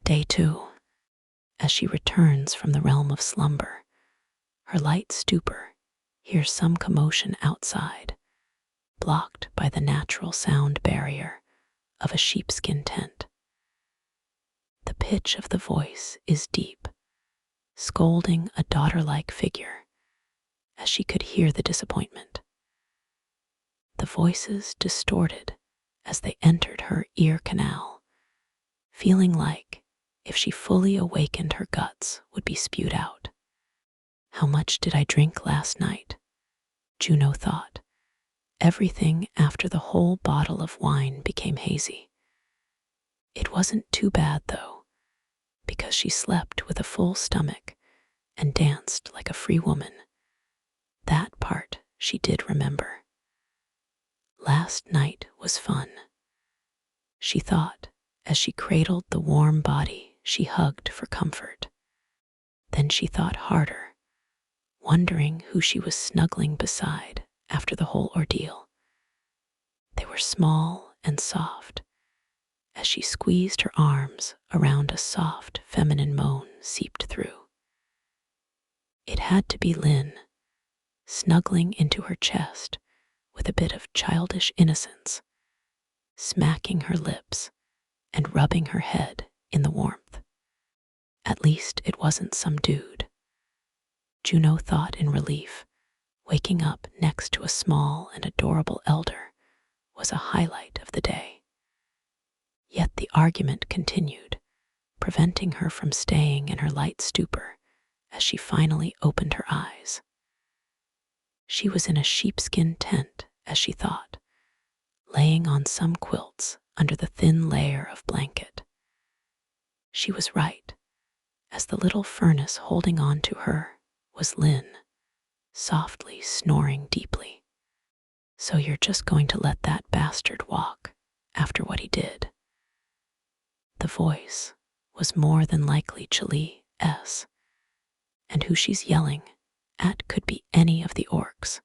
Day 2. As she returns from the realm of slumber, her light stupor hears some commotion outside, blocked by the natural sound barrier of a sheepskin tent. The pitch of the voice is deep, scolding a daughter-like figure, as she could hear the disappointment. The voices distorted as they entered her ear canal, feeling like if she fully awakened, her guts would be spewed out. How much did I drink last night? Juno thought. Everything after the whole bottle of wine became hazy. It wasn't too bad, though, because she slept with a full stomach and danced like a free woman. That part she did remember. Last night was fun, she thought as she cradled the warm body she hugged for comfort. Then she thought harder, wondering who she was snuggling beside after the whole ordeal. They were small and soft, as she squeezed her arms around a soft feminine moan seeped through. It had to be Lynn, snuggling into her chest with a bit of childish innocence, smacking her lips and rubbing her head in the warmth. At least it wasn't some dude, Juno thought in relief. Waking up next to a small and adorable elder was a highlight of the day. Yet the argument continued, preventing her from staying in her light stupor as she finally opened her eyes. She was in a sheepskin tent, as she thought, laying on some quilts under the thin layer of blanket. She was right, as the little furnace holding on to her was Lynn, softly snoring deeply. So you're just going to let that bastard walk after what he did? The voice was more than likely Chili's, and who she's yelling at could be any of the orcs.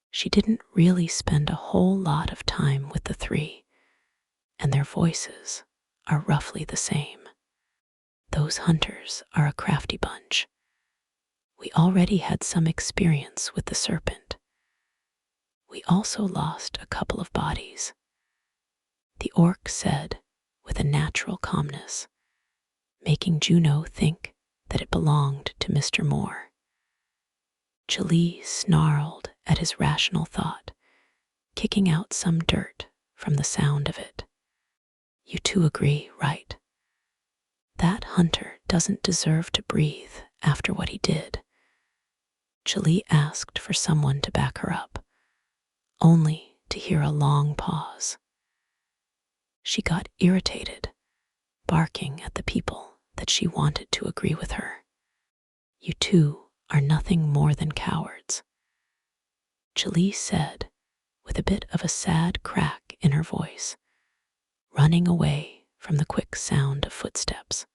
She didn't really spend a whole lot of time with the three, and their voices are roughly the same. Those hunters are a crafty bunch. We already had some experience with the serpent. We also lost a couple of bodies, the orc said with a natural calmness, making Juno think that it belonged to Mr. Moore. Chili snarled at his rational thought, kicking out some dirt from the sound of it. You two agree, right? That hunter doesn't deserve to breathe after what he did. Chili asked for someone to back her up, only to hear a long pause. She got irritated, barking at the people that she wanted to agree with her. You two are nothing more than cowards, Chili said with a bit of a sad crack in her voice, running away from the quick sound of footsteps.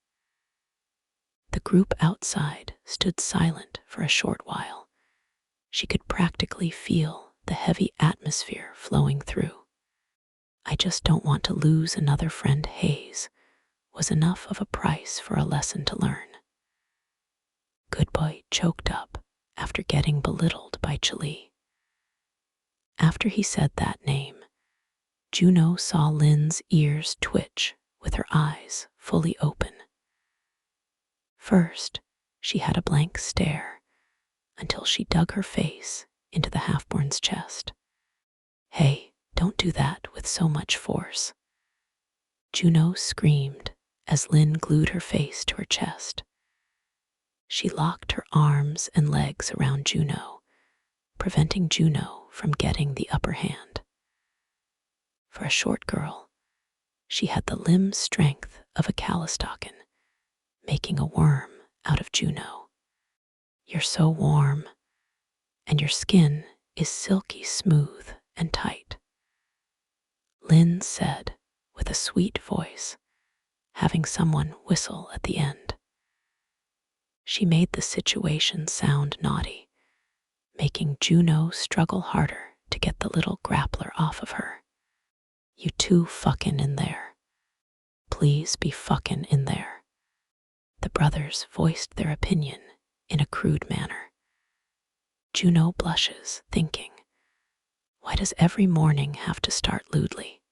The group outside stood silent for a short while. She could practically feel the heavy atmosphere flowing through. I just don't want to lose another friend, Hayes, was enough of a price for a lesson to learn. Goodboy choked up after getting belittled by Chili. After he said that name, Juno saw Lynn's ears twitch with her eyes fully open. First, she had a blank stare until she dug her face into the half-born's chest. Hey, don't do that with so much force, Juno screamed as Lynn glued her face to her chest. She locked her arms and legs around Juno, preventing Juno from getting the upper hand. For a short girl, she had the limb strength of a Calistocken, making a worm out of Juno. You're so warm, and your skin is silky smooth and tight, Lynn said with a sweet voice, having someone whistle at the end. She made the situation sound naughty, making Juno struggle harder to get the little grappler off of her. You two fucking in there, please be fucking in there?" The brothers voiced their opinion in a crude manner. Juno blushes, thinking, why does every morning have to start lewdly?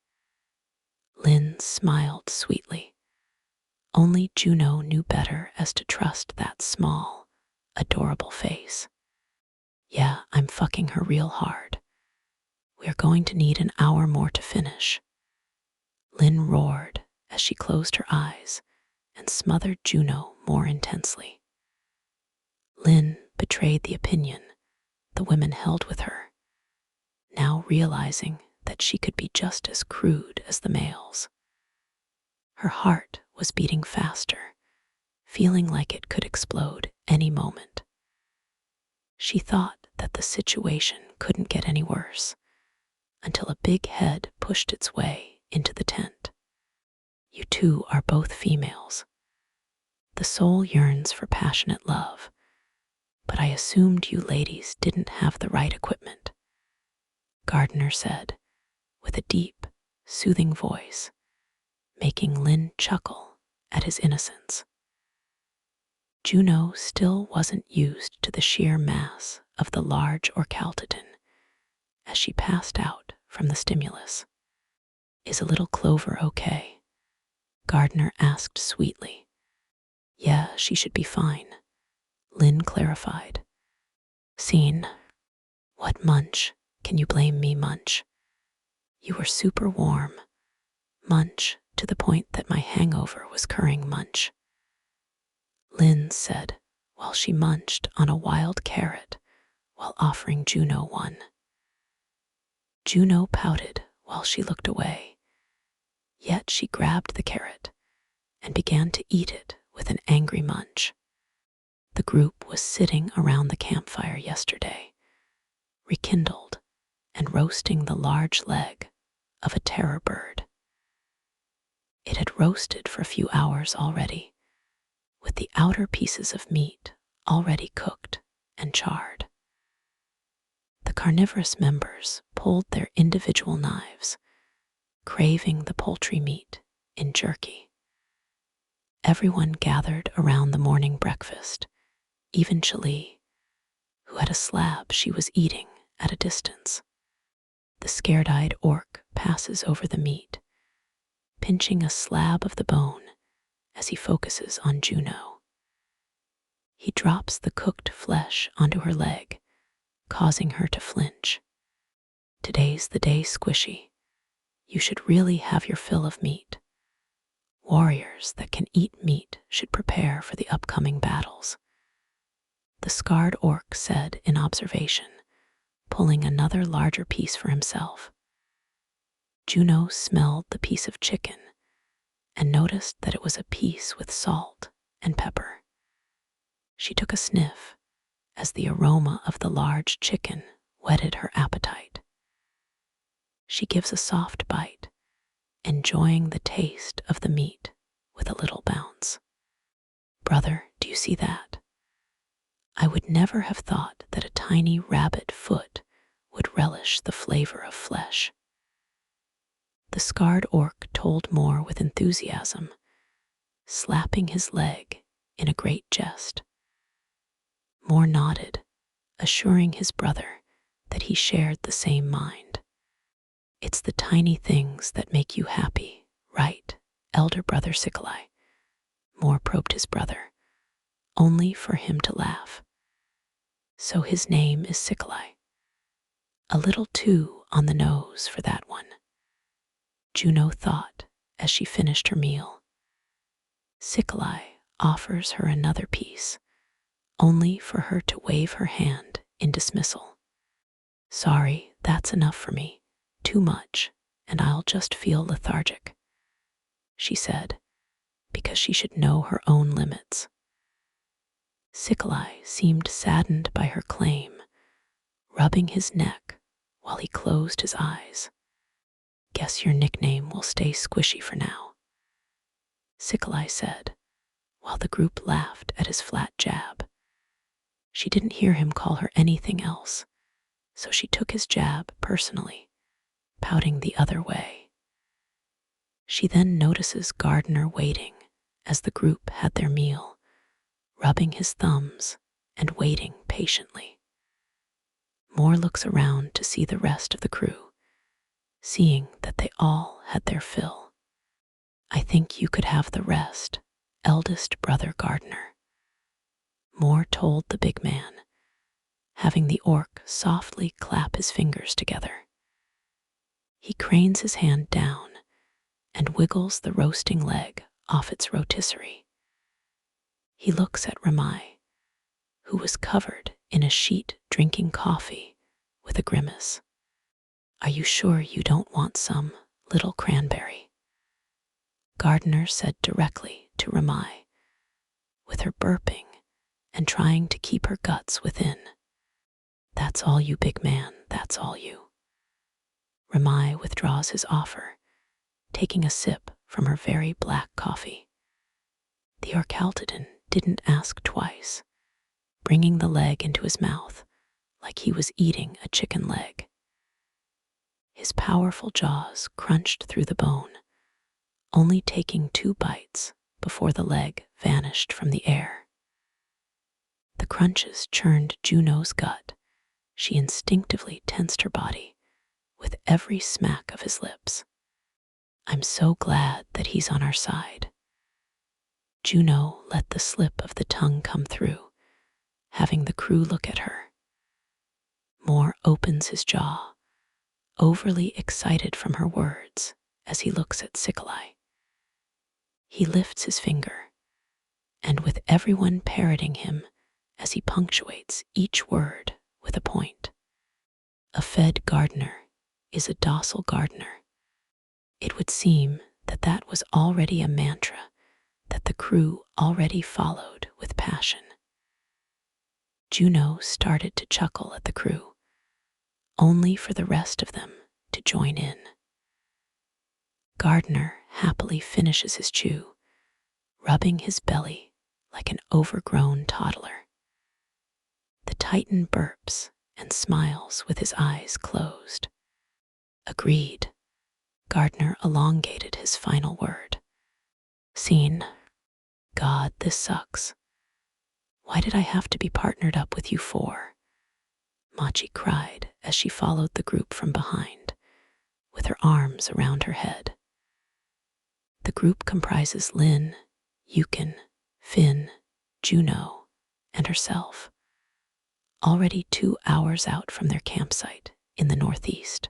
Lynn smiled sweetly. Only Juno knew better as to trust that small, adorable face. "Yeah, I'm fucking her real hard. We are going to need an hour more to finish." Lynn roared as she closed her eyes and smothered Juno more intensely. Lynn betrayed the opinion the women held with her, now realizing that she could be just as crude as the males. Her heart was beating faster, feeling like it could explode any moment. She thought that the situation couldn't get any worse until a big head pushed its way into the tent. "You two are both females. The soul yearns for passionate love, but I assumed you ladies didn't have the right equipment," Gardner said with a deep, soothing voice, making Lynn chuckle at his innocence. Juno still wasn't used to the sheer mass of the large orcaltitan as she passed out from the stimulus. "Is a little Clover okay?" Gardner asked sweetly. "Yeah, she should be fine," Lynn clarified. "Scene. What munch? Can you blame me, munch? You were super warm. Munch, to the point that my hangover was curring, munch," Lynn said while she munched on a wild carrot while offering Juno one. Juno pouted while she looked away, yet she grabbed the carrot and began to eat it with an angry munch. The group was sitting around the campfire yesterday, rekindled and roasting the large leg of a terror bird. It had roasted for a few hours already, with the outer pieces of meat already cooked and charred. The carnivorous members pulled their individual knives, craving the poultry meat in jerky. Everyone gathered around the morning breakfast, even Shalee, who had a slab she was eating at a distance. The scared-eyed orc passes over the meat, pinching a slab of the bone as he focuses on Juno. He drops the cooked flesh onto her leg, causing her to flinch. "Today's the day, Squishy. You should really have your fill of meat. Warriors that can eat meat should prepare for the upcoming battles," the scarred orc said in observation, pulling another larger piece for himself. Juno smelled the piece of chicken and noticed that it was a piece with salt and pepper. She took a sniff as the aroma of the large chicken whetted her appetite. She gives a soft bite, enjoying the taste of the meat with a little bounce. "Brother, do you see that? I would never have thought that a tiny rabbit foot would relish the flavor of flesh." The scarred orc told more with enthusiasm, slapping his leg in a great jest. Moore nodded, assuring his brother that he shared the same mind. "It's the tiny things that make you happy, right, elder brother Sikalai?" Moore probed his brother, only for him to laugh. "So his name is Sikalai. A little too on the nose for that one," Juno thought as she finished her meal. Sikalai offers her another piece, only for her to wave her hand in dismissal. "Sorry, that's enough for me. Too much, and I'll just feel lethargic," she said, because she should know her own limits. Sikalai seemed saddened by her claim, rubbing his neck while he closed his eyes. "Guess your nickname will stay Squishy for now," Sikalai said, while the group laughed at his flat jab. She didn't hear him call her anything else, so she took his jab personally, pouting the other way. She then notices Gardener waiting as the group had their meal, rubbing his thumbs and waiting patiently. Moore looks around to see the rest of the crew, seeing that they all had their fill. "I think you could have the rest, eldest brother Gardener," Moore told the big man, having the orc softly clap his fingers together. He cranes his hand down and wiggles the roasting leg off its rotisserie. He looks at Ramai, who was covered in a sheet drinking coffee, with a grimace. "Are you sure you don't want some, little cranberry?" Gardener said directly to Ramai, with her burping and trying to keep her guts within. "That's all you, big man, that's all you." Ramai withdraws his offer, taking a sip from her very black coffee. The Orchaltidon didn't ask twice, bringing the leg into his mouth like he was eating a chicken leg. His powerful jaws crunched through the bone, only taking 2 bites before the leg vanished from the air. The crunches churned Juno's gut. She instinctively tensed her body with every smack of his lips. "I'm so glad that he's on our side." Juno let the slip of the tongue come through, having the crew look at her. Moore opens his jaw, overly excited from her words as he looks at Sikalai. He lifts his finger, and with everyone parroting him as he punctuates each word with a point. A fed gardener is a docile gardener. It would seem that that was already a mantra that the crew already followed with passion. Juno started to chuckle at the crew, only for the rest of them to join in. Gardener happily finishes his chew, rubbing his belly like an overgrown toddler. The Titan burps and smiles with his eyes closed. "Agreed." Gardener elongated his final word. "Scene. God, this sucks. Why did I have to be partnered up with you for?" Machi cried as she followed the group from behind, with her arms around her head. The group comprises Lynn, Yukon, Finn, Juno, and herself, already 2 hours out from their campsite in the northeast.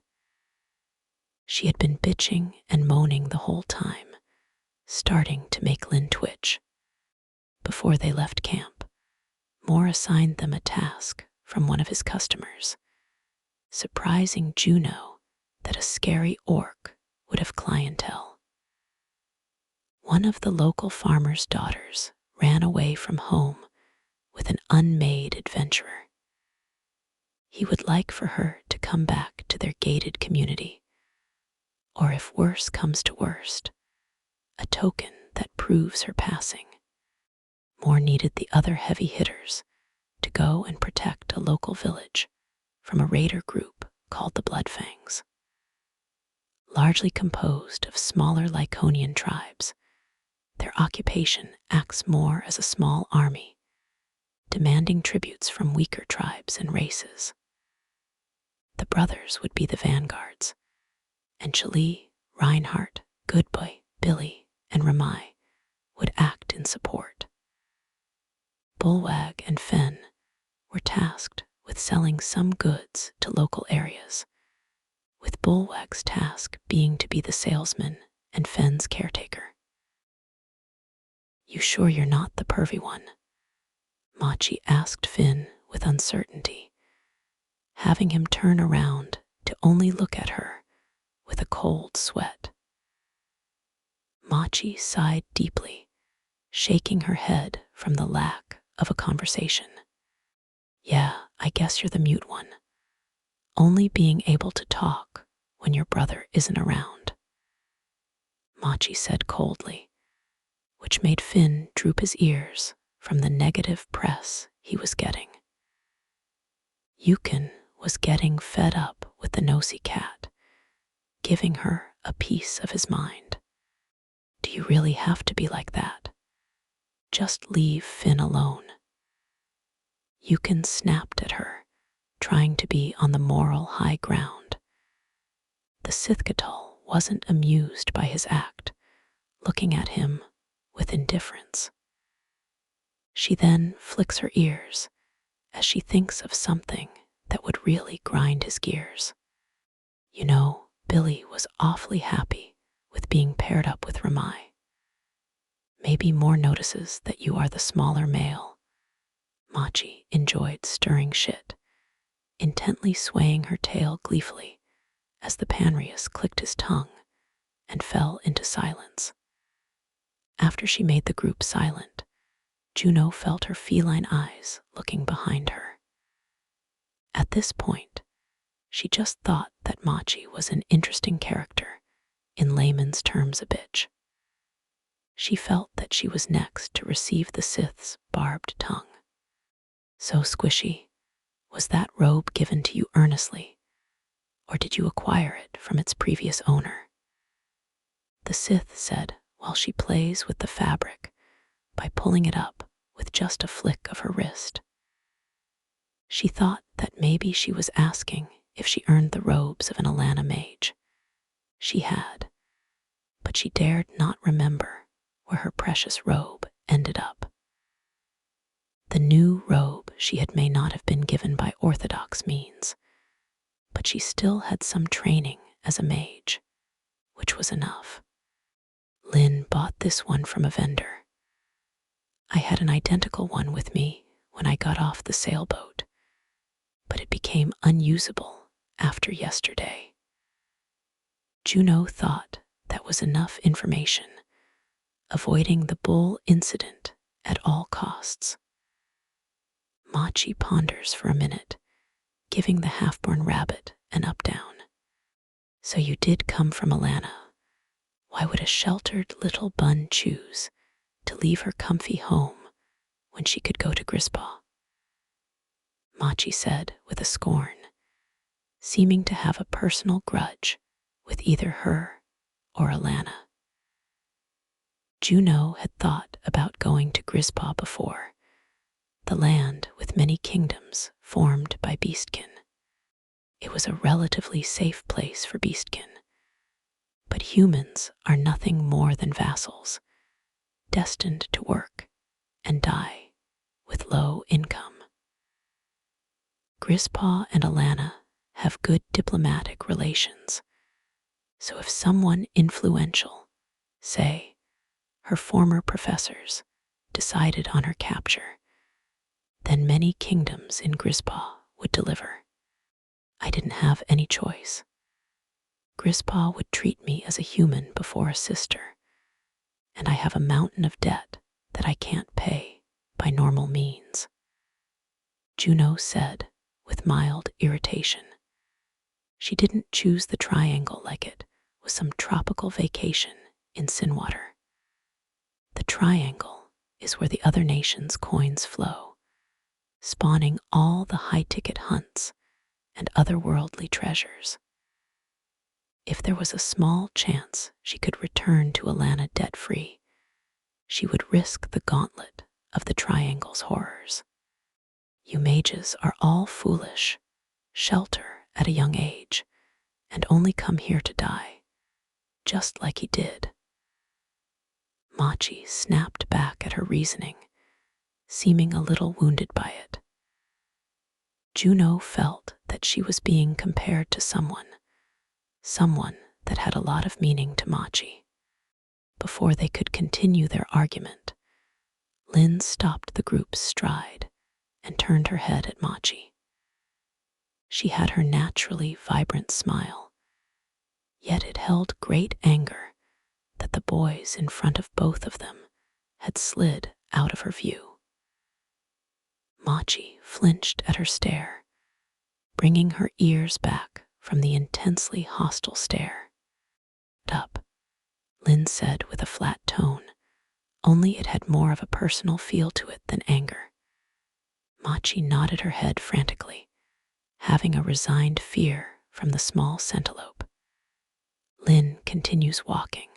She had been bitching and moaning the whole time, starting to make Lynn twitch. Before they left camp, Moore assigned them a task from one of his customers, surprising Juno that a scary orc would have clientele. One of the local farmer's daughters ran away from home with an unmade adventurer. He would like for her to come back to their gated community, or if worse comes to worst, a token that proves her passing. Moore needed the other heavy hitters to go and protect a local village from a raider group called the Bloodfangs. Largely composed of smaller Lyconian tribes, their occupation acts more as a small army, demanding tributes from weaker tribes and races. The brothers would be the vanguards, and Chali, Reinhardt, Goodboy, Billy, and Ramai would act in support. Bullwag and Fen were tasked with selling some goods to local areas, with Bullwag's task being to be the salesman and Fen's caretaker. "You sure you're not the pervy one?" Machi asked Finn with uncertainty, having him turn around to only look at her with a cold sweat. Machi sighed deeply, shaking her head from the lack of a conversation. "Yeah, I guess you're the mute one, only being able to talk when your brother isn't around," Machi said coldly, which made Finn droop his ears from the negative press he was getting. Yukon was getting fed up with the nosy cat, giving her a piece of his mind. Do you really have to be like that? Just leave Finn alone. Yukon snapped at her, trying to be on the moral high ground. The Sithkatul wasn't amused by his act, looking at him with indifference. She then flicks her ears as she thinks of something that would really grind his gears. You know, Billy was awfully happy with being paired up with Ramai. Maybe more notices that you are the smaller male. Machi enjoyed stirring shit, intently swaying her tail gleefully as the Panrius clicked his tongue and fell into silence. After she made the group silent, Juno felt her feline eyes looking behind her. At this point, she just thought that Machi was an interesting character, in layman's terms a bitch. She felt that she was next to receive the Sith's barbed tongue. So squishy, was that robe given to you earnestly, or did you acquire it from its previous owner? The Sith said while she plays with the fabric by pulling it up with just a flick of her wrist. She thought that maybe she was asking if she earned the robes of an Alana mage. She had, but she dared not remember where her precious robe ended up. The new robe she had may not have been given by orthodox means, but she still had some training as a mage, which was enough. Lynn bought this one from a vendor. I had an identical one with me when I got off the sailboat, but it became unusable after yesterday. Juno thought that was enough information, avoiding the bull incident at all costs. Machi ponders for a minute, giving the half-born rabbit an up-down. So you did come from Alana. Why would a sheltered little bun choose to leave her comfy home when she could go to Grispaw? Machi said with a scorn, seeming to have a personal grudge with either her or Alana. Juno had thought about going to Grispaw before, the land with many kingdoms formed by beastkin. It was a relatively safe place for beastkin, but humans are nothing more than vassals, destined to work and die with low income. Grispaw and Alana have good diplomatic relations, so if someone influential, say, her former professors, decided on her capture, then many kingdoms in Grispaw would deliver. I didn't have any choice. Grispaw would treat me as a human before a sister, and I have a mountain of debt that I can't pay by normal means. Juno said with mild irritation. She didn't choose the triangle like it was some tropical vacation in Sinwater. The triangle is where the other nations' coins flow, spawning all the high-ticket hunts and otherworldly treasures. If there was a small chance she could return to Alana debt-free, she would risk the gauntlet of the triangle's horrors. You mages are all foolish, shelter at a young age, and only come here to die, just like he did. Machi snapped back at her reasoning, seeming a little wounded by it. Juno felt that she was being compared to someone that had a lot of meaning to Machi. Before they could continue their argument, Lynn stopped the group's stride and turned her head at Machi. She had her naturally vibrant smile, yet it held great anger that the boys in front of both of them had slid out of her view. Machi flinched at her stare, bringing her ears back from the intensely hostile stare. Up, Lynn said with a flat tone, only it had more of a personal feel to it than anger. Machi nodded her head frantically, having a resigned fear from the small centelope. Lynn continues walking,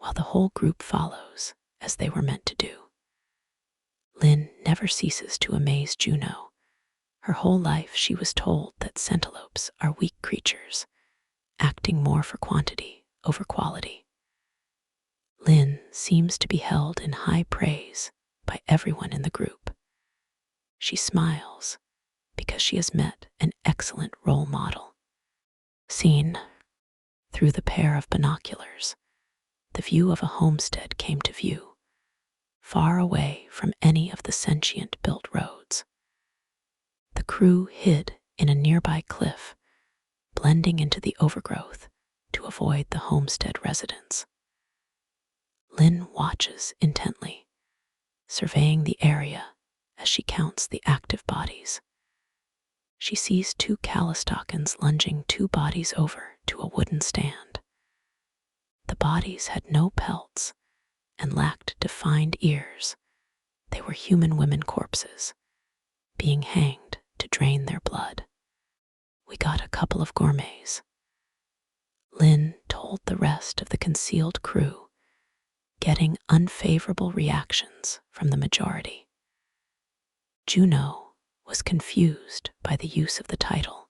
while the whole group follows, as they were meant to do. Lynn never ceases to amaze Juno. Her whole life she was told that centelopes are weak creatures, acting more for quantity over quality. Lynn seems to be held in high praise by everyone in the group. She smiles because she has met an excellent role model. Seen through the pair of binoculars, the view of a homestead came to view, far away from any of the Sentient built roads. The crew hid in a nearby cliff, blending into the overgrowth to avoid the homestead residents. Lynn watches intently, surveying the area as she counts the active bodies. She sees 2 Calistockans lunging 2 bodies over to a wooden stand. The bodies had no pelts and lacked defined ears. They were human women corpses, being hanged to drain their blood. We got a couple of gourmets. Lynn told the rest of the concealed crew, getting unfavorable reactions from the majority. Juno was confused by the use of the title,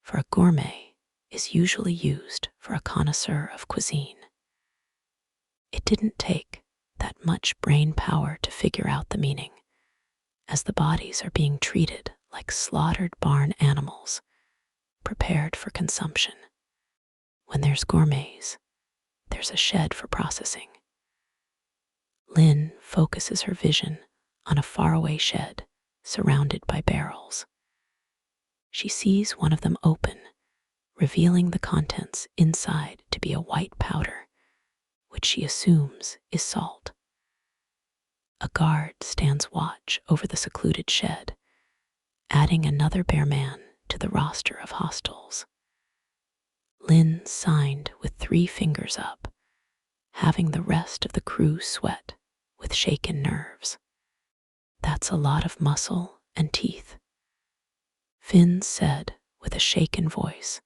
for a gourmet is usually used for a connoisseur of cuisine. It didn't take that much brain power to figure out the meaning, as the bodies are being treated like slaughtered barn animals, prepared for consumption. When there's gourmets, there's a shed for processing. Lynn focuses her vision on a faraway shed surrounded by barrels. She sees one of them open, revealing the contents inside to be a white powder, which she assumes is salt. A guard stands watch over the secluded shed, adding another bare man to the roster of hostiles. Lynn signed with 3 fingers up, having the rest of the crew sweat with shaken nerves. That's a lot of muscle and teeth. Finn said with a shaken voice,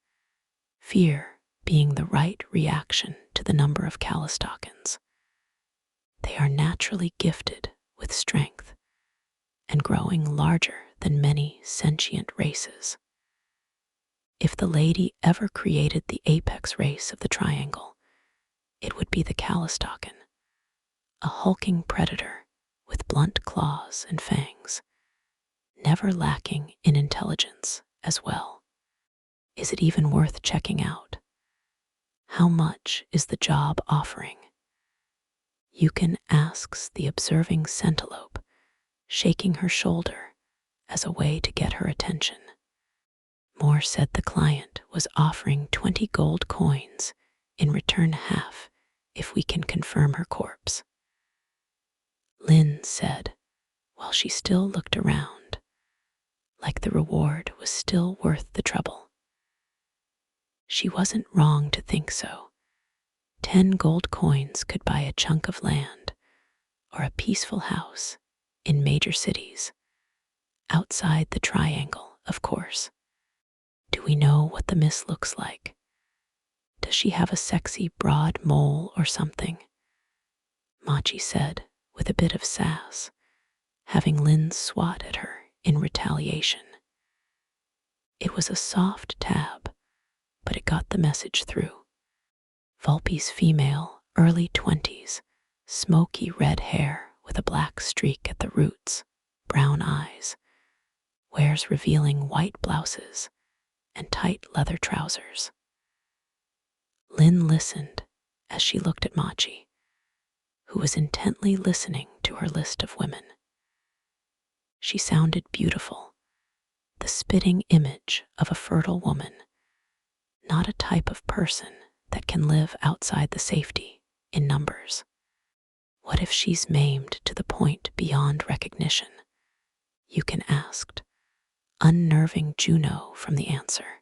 fear being the right reaction to the number of Calistockans. They are naturally gifted with strength and growing larger than many sentient races. If the lady ever created the apex race of the triangle, it would be the Calistoccan, a hulking predator with blunt claws and fangs, never lacking in intelligence as well. Is it even worth checking out? How much is the job offering? Yukon asks the observing centelope, shaking her shoulder as a way to get her attention. Moore said the client was offering 20 gold coins, in return half if we can confirm her corpse. Lynn said, while she still looked around, like the reward was still worth the trouble. She wasn't wrong to think so. 10 gold coins could buy a chunk of land or a peaceful house in major cities, outside the triangle, of course. Do we know what the miss looks like? Does she have a sexy broad mole or something? Machi said with a bit of sass, having Lynn swat at her in retaliation. It was a soft tab, but it got the message through. Volpe's female, early 20s, smoky red hair with a black streak at the roots, brown eyes, wears revealing white blouses and tight leather trousers. Lynn listened as she looked at Machi, who was intently listening to her list of women. She sounded beautiful, the spitting image of a fertile woman, not a type of person that can live outside the safety in numbers. What if she's maimed to the point beyond recognition? Yukon asked, unnerving Juno from the answer.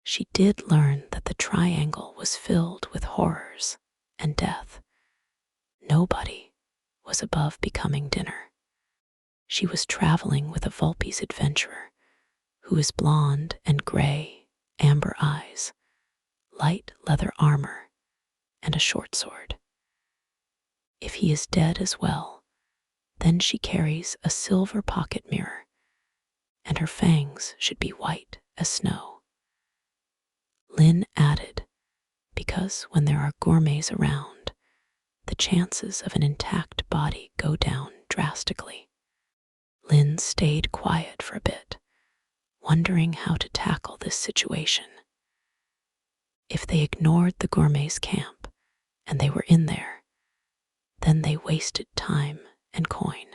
She did learn that the triangle was filled with horrors and death. Nobody was above becoming dinner. She was traveling with a Volpe's adventurer, who is blonde and gray, amber eyes, light leather armor, and a short sword. If he is dead as well, then she carries a silver pocket mirror, and her fangs should be white as snow. Lynn added, because when there are gourmets around, the chances of an intact body go down drastically. Lynn stayed quiet for a bit, wondering how to tackle this situation. If they ignored the gourmet's camp and they were in there, then they wasted time and coin.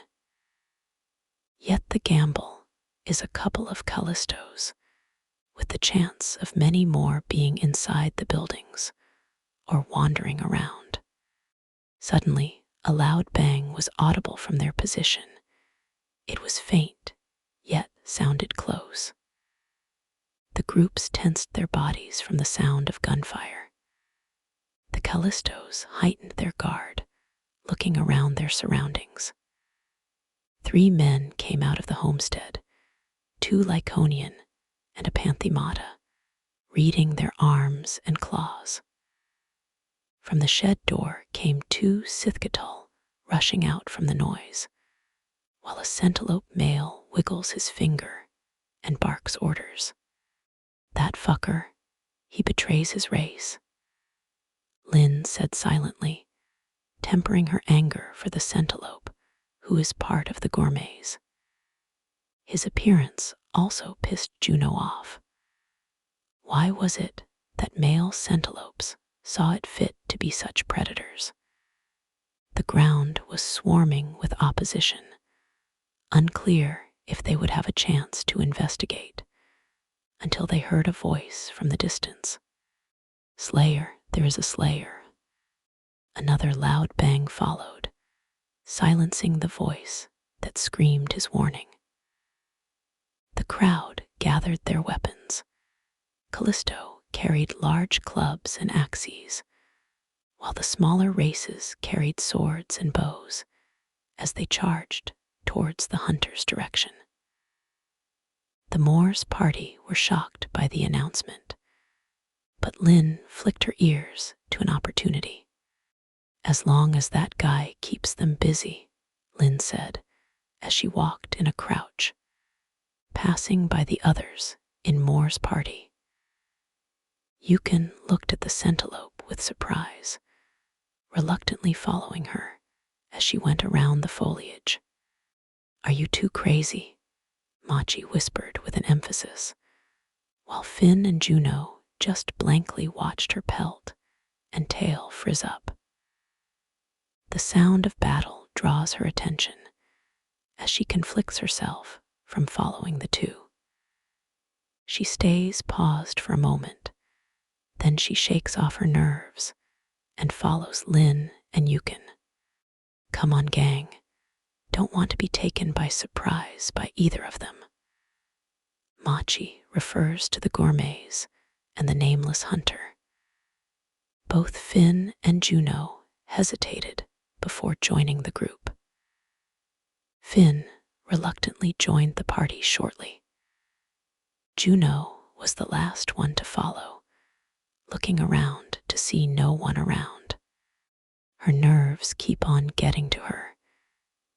Yet the gamble is a couple of Callistos, with the chance of many more being inside the buildings or wandering around. Suddenly, a loud bang was audible from their position. It was faint, yet sounded close. The groups tensed their bodies from the sound of gunfire. The Callistos heightened their guard, looking around their surroundings. 3 men came out of the homestead, 2 Lyconian and a Panthemata, reading their arms and claws. From the shed door came 2 Sithcatul, rushing out from the noise, while a Centelope male wiggles his finger and barks orders. That fucker, he betrays his race, Lynn said silently, tempering her anger for the Centelope, who is part of the gourmets. His appearance also pissed Juno off. Why was it that male Centelopes saw it fit to be such predators? The ground was swarming with opposition, unclear if they would have a chance to investigate, until they heard a voice from the distance. Slayer, there is a slayer. Another loud bang followed, silencing the voice that screamed his warning. The crowd gathered their weapons. Callisto carried large clubs and axes, while the smaller races carried swords and bows as they charged towards the hunter's direction. The Moor's party were shocked by the announcement, but Lynn flicked her ears to an opportunity. As long as that guy keeps them busy, Lynn said, as she walked in a crouch, passing by the others in Moor's party. Yukon looked at the Centelope with surprise, reluctantly following her as she went around the foliage. Are you too crazy? Machi whispered with an emphasis, while Finn and Juno just blankly watched her pelt and tail frizz up. The sound of battle draws her attention as she conflicts herself from following the 2. She stays paused for a moment, then she shakes off her nerves and follows Lynn and Yukon. Come on, gang. Don't want to be taken by surprise by either of them. Machi refers to the gourmets and the nameless hunter. Both Finn and Juno hesitated before joining the group. Finn reluctantly joined the party shortly. Juno was the last one to follow, looking around to see no one around. Her nerves keep on getting to her,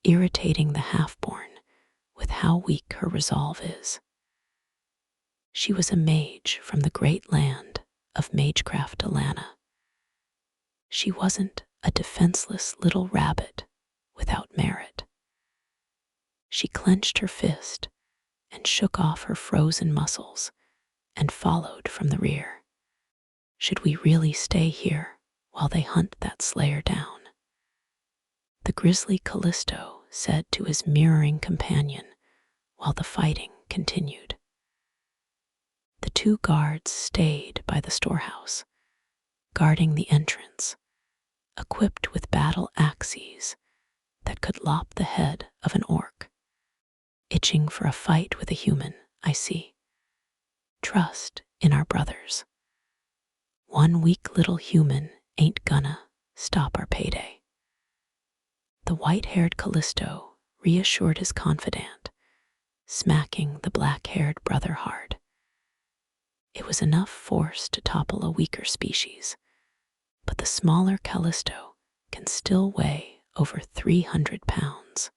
irritating the half-born with how weak her resolve is. She was a mage from the great land of Magecraft Alana. She wasn't a defenseless little rabbit without merit. She clenched her fist and shook off her frozen muscles and followed from the rear. Should we really stay here while they hunt that slayer down? The grisly Callisto said to his mirroring companion while the fighting continued. The 2 guards stayed by the storehouse, guarding the entrance, equipped with battle axes that could lop the head of an orc. Itching for a fight with a human, I see. Trust in our brothers. One weak little human ain't gonna stop our payday. The white-haired Callisto reassured his confidant, smacking the black-haired brother hard. It was enough force to topple a weaker species, but the smaller Callisto can still weigh over 300 pounds.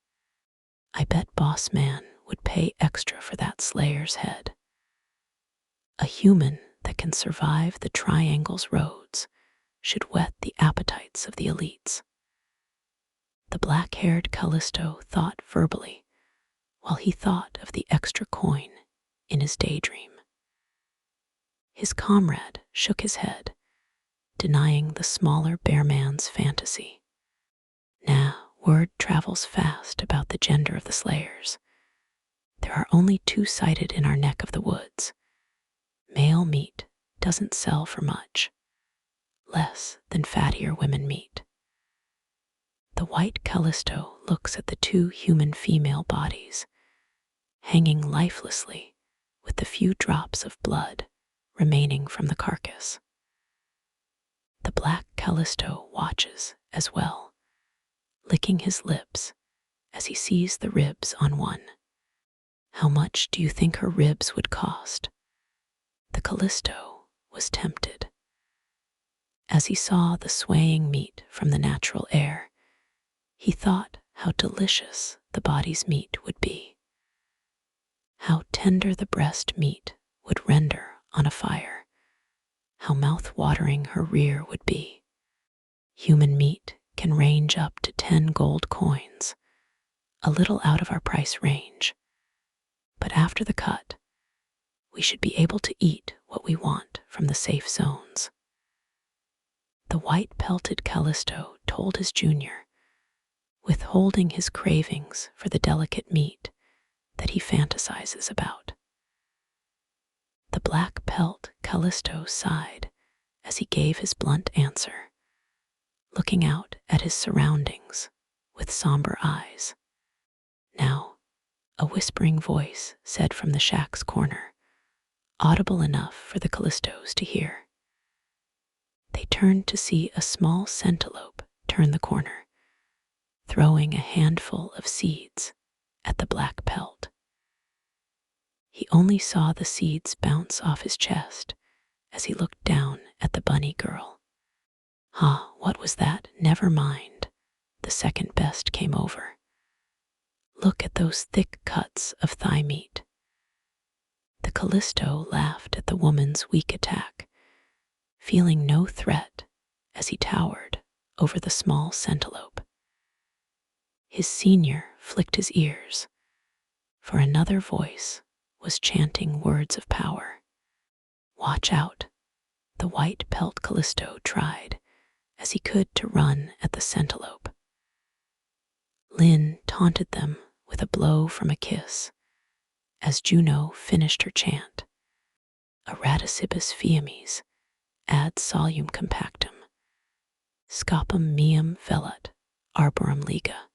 I bet Boss Man would pay extra for that Slayer's head. A human that can survive the Triangle's roads should whet the appetites of the elites. The black-haired Callisto thought verbally while he thought of the extra coin in his daydream. His comrade shook his head, denying the smaller bear man's fantasy. Nah, word travels fast about the gender of the slayers. There are only two-sided in our neck of the woods. Male meat doesn't sell for much, less than fattier women meat. The white Callisto looks at the two human female bodies, hanging lifelessly with the few drops of blood remaining from the carcass. The black Callisto watches as well, licking his lips as he sees the ribs on one. How much do you think her ribs would cost? The Callisto was tempted. As he saw the swaying meat from the natural air, he thought how delicious the body's meat would be. How tender the breast meat would render on a fire. How mouth-watering her rear would be. Human meat can range up to 10 gold coins, a little out of our price range. But after the cut, we should be able to eat what we want from the safe zones. The white-pelted Callisto told his junior, withholding his cravings for the delicate meat that he fantasizes about. The black pelt Callisto sighed as he gave his blunt answer, looking out at his surroundings with somber eyes. Now, a whispering voice said from the shack's corner, audible enough for the Callistos to hear. They turned to see a small centerlope turn the corner, throwing a handful of seeds at the black pelt. He only saw the seeds bounce off his chest as he looked down at the bunny girl. What was that? Never mind. The second best came over. Look at those thick cuts of thigh meat. The Callisto laughed at the woman's weak attack, feeling no threat as he towered over the small centerlope. His senior flicked his ears, for another voice was chanting words of power. Watch out, the white pelt Callisto tried as he could to run at the centerlope. Lynn taunted them with a blow from a kiss as Juno finished her chant. Eratacibus fiamis, ad solum compactum, scopum meum velut, arborum liga.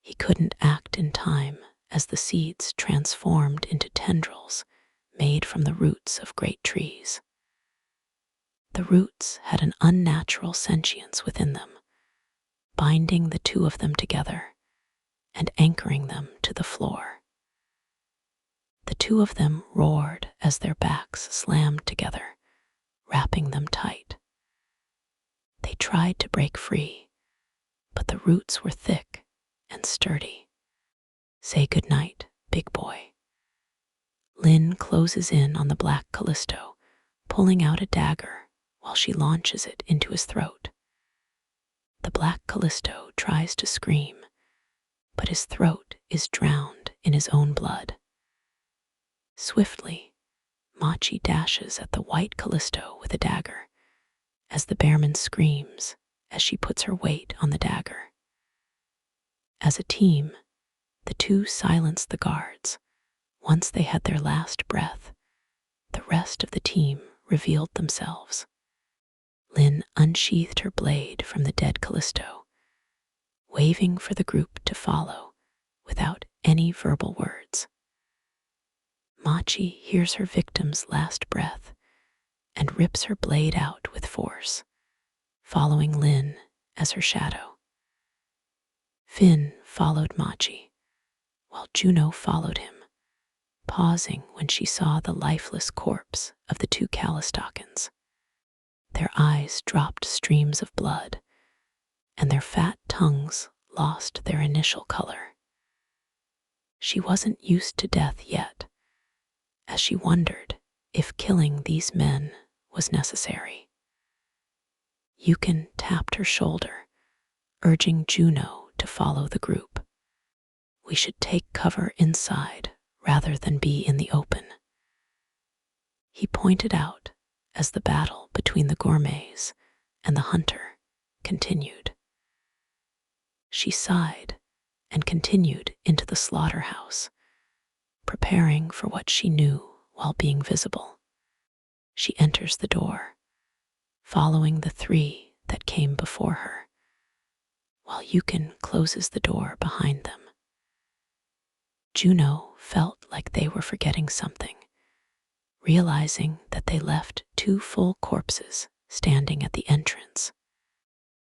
He couldn't act in time as the seeds transformed into tendrils made from the roots of great trees. The roots had an unnatural sentience within them, binding the two of them together and anchoring them to the floor. The two of them roared as their backs slammed together, wrapping them tight. They tried to break free, but the roots were thick and sturdy. Say goodnight, big boy. Lynn closes in on the black Callisto, pulling out a dagger while she launches it into his throat. The black Callisto tries to scream, but his throat is drowned in his own blood. Swiftly, Machi dashes at the white Callisto with a dagger, as the bearman screams as she puts her weight on the dagger. As a team, the two silenced the guards. Once they had their last breath, the rest of the team revealed themselves. Lynn unsheathed her blade from the dead Callisto, waving for the group to follow without any verbal words. Machi hears her victim's last breath and rips her blade out with force, following Lynn as her shadow. Finn followed Machi, while Juno followed him, pausing when she saw the lifeless corpse of the two Callistocans. Their eyes dropped streams of blood, and their fat tongues lost their initial color. She wasn't used to death yet, as she wondered if killing these men was necessary. Yukon tapped her shoulder, urging Juno to follow the group. We should take cover inside rather than be in the open, he pointed out as the battle between the gourmets and the hunter continued. She sighed and continued into the slaughterhouse, preparing for what she knew while being visible. She enters the door, following the three that came before her, while Yukon closes the door behind them. Juno felt like they were forgetting something, realizing that they left 2 full corpses standing at the entrance.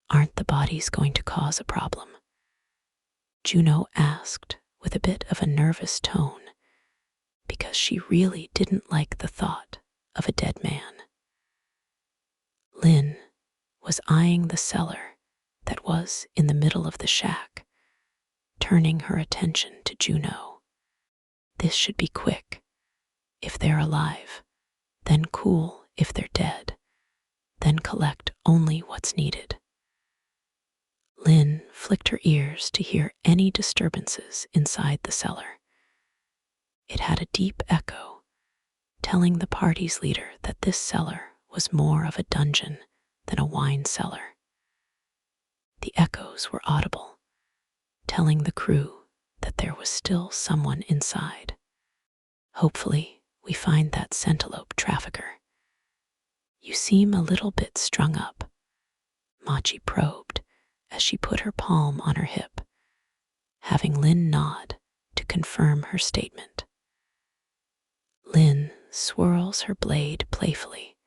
Aren't the bodies going to cause a problem? Juno asked with a bit of a nervous tone, because she really didn't like the thought of a dead man. Lynn was eyeing the cellar that was in the middle of the shack, turning her attention to Juno. This should be quick if they're alive, then cool if they're dead, then collect only what's needed. Lynn flicked her ears to hear any disturbances inside the cellar. It had a deep echo, telling the party's leader that this cellar was more of a dungeon than a wine cellar. The echoes were audible, telling the crew that there was still someone inside. Hopefully, we find that Sentinel trafficker. You seem a little bit strung up, Machi probed as she put her palm on her hip, having Lynn nod to confirm her statement. Lynn swirls her blade playfully,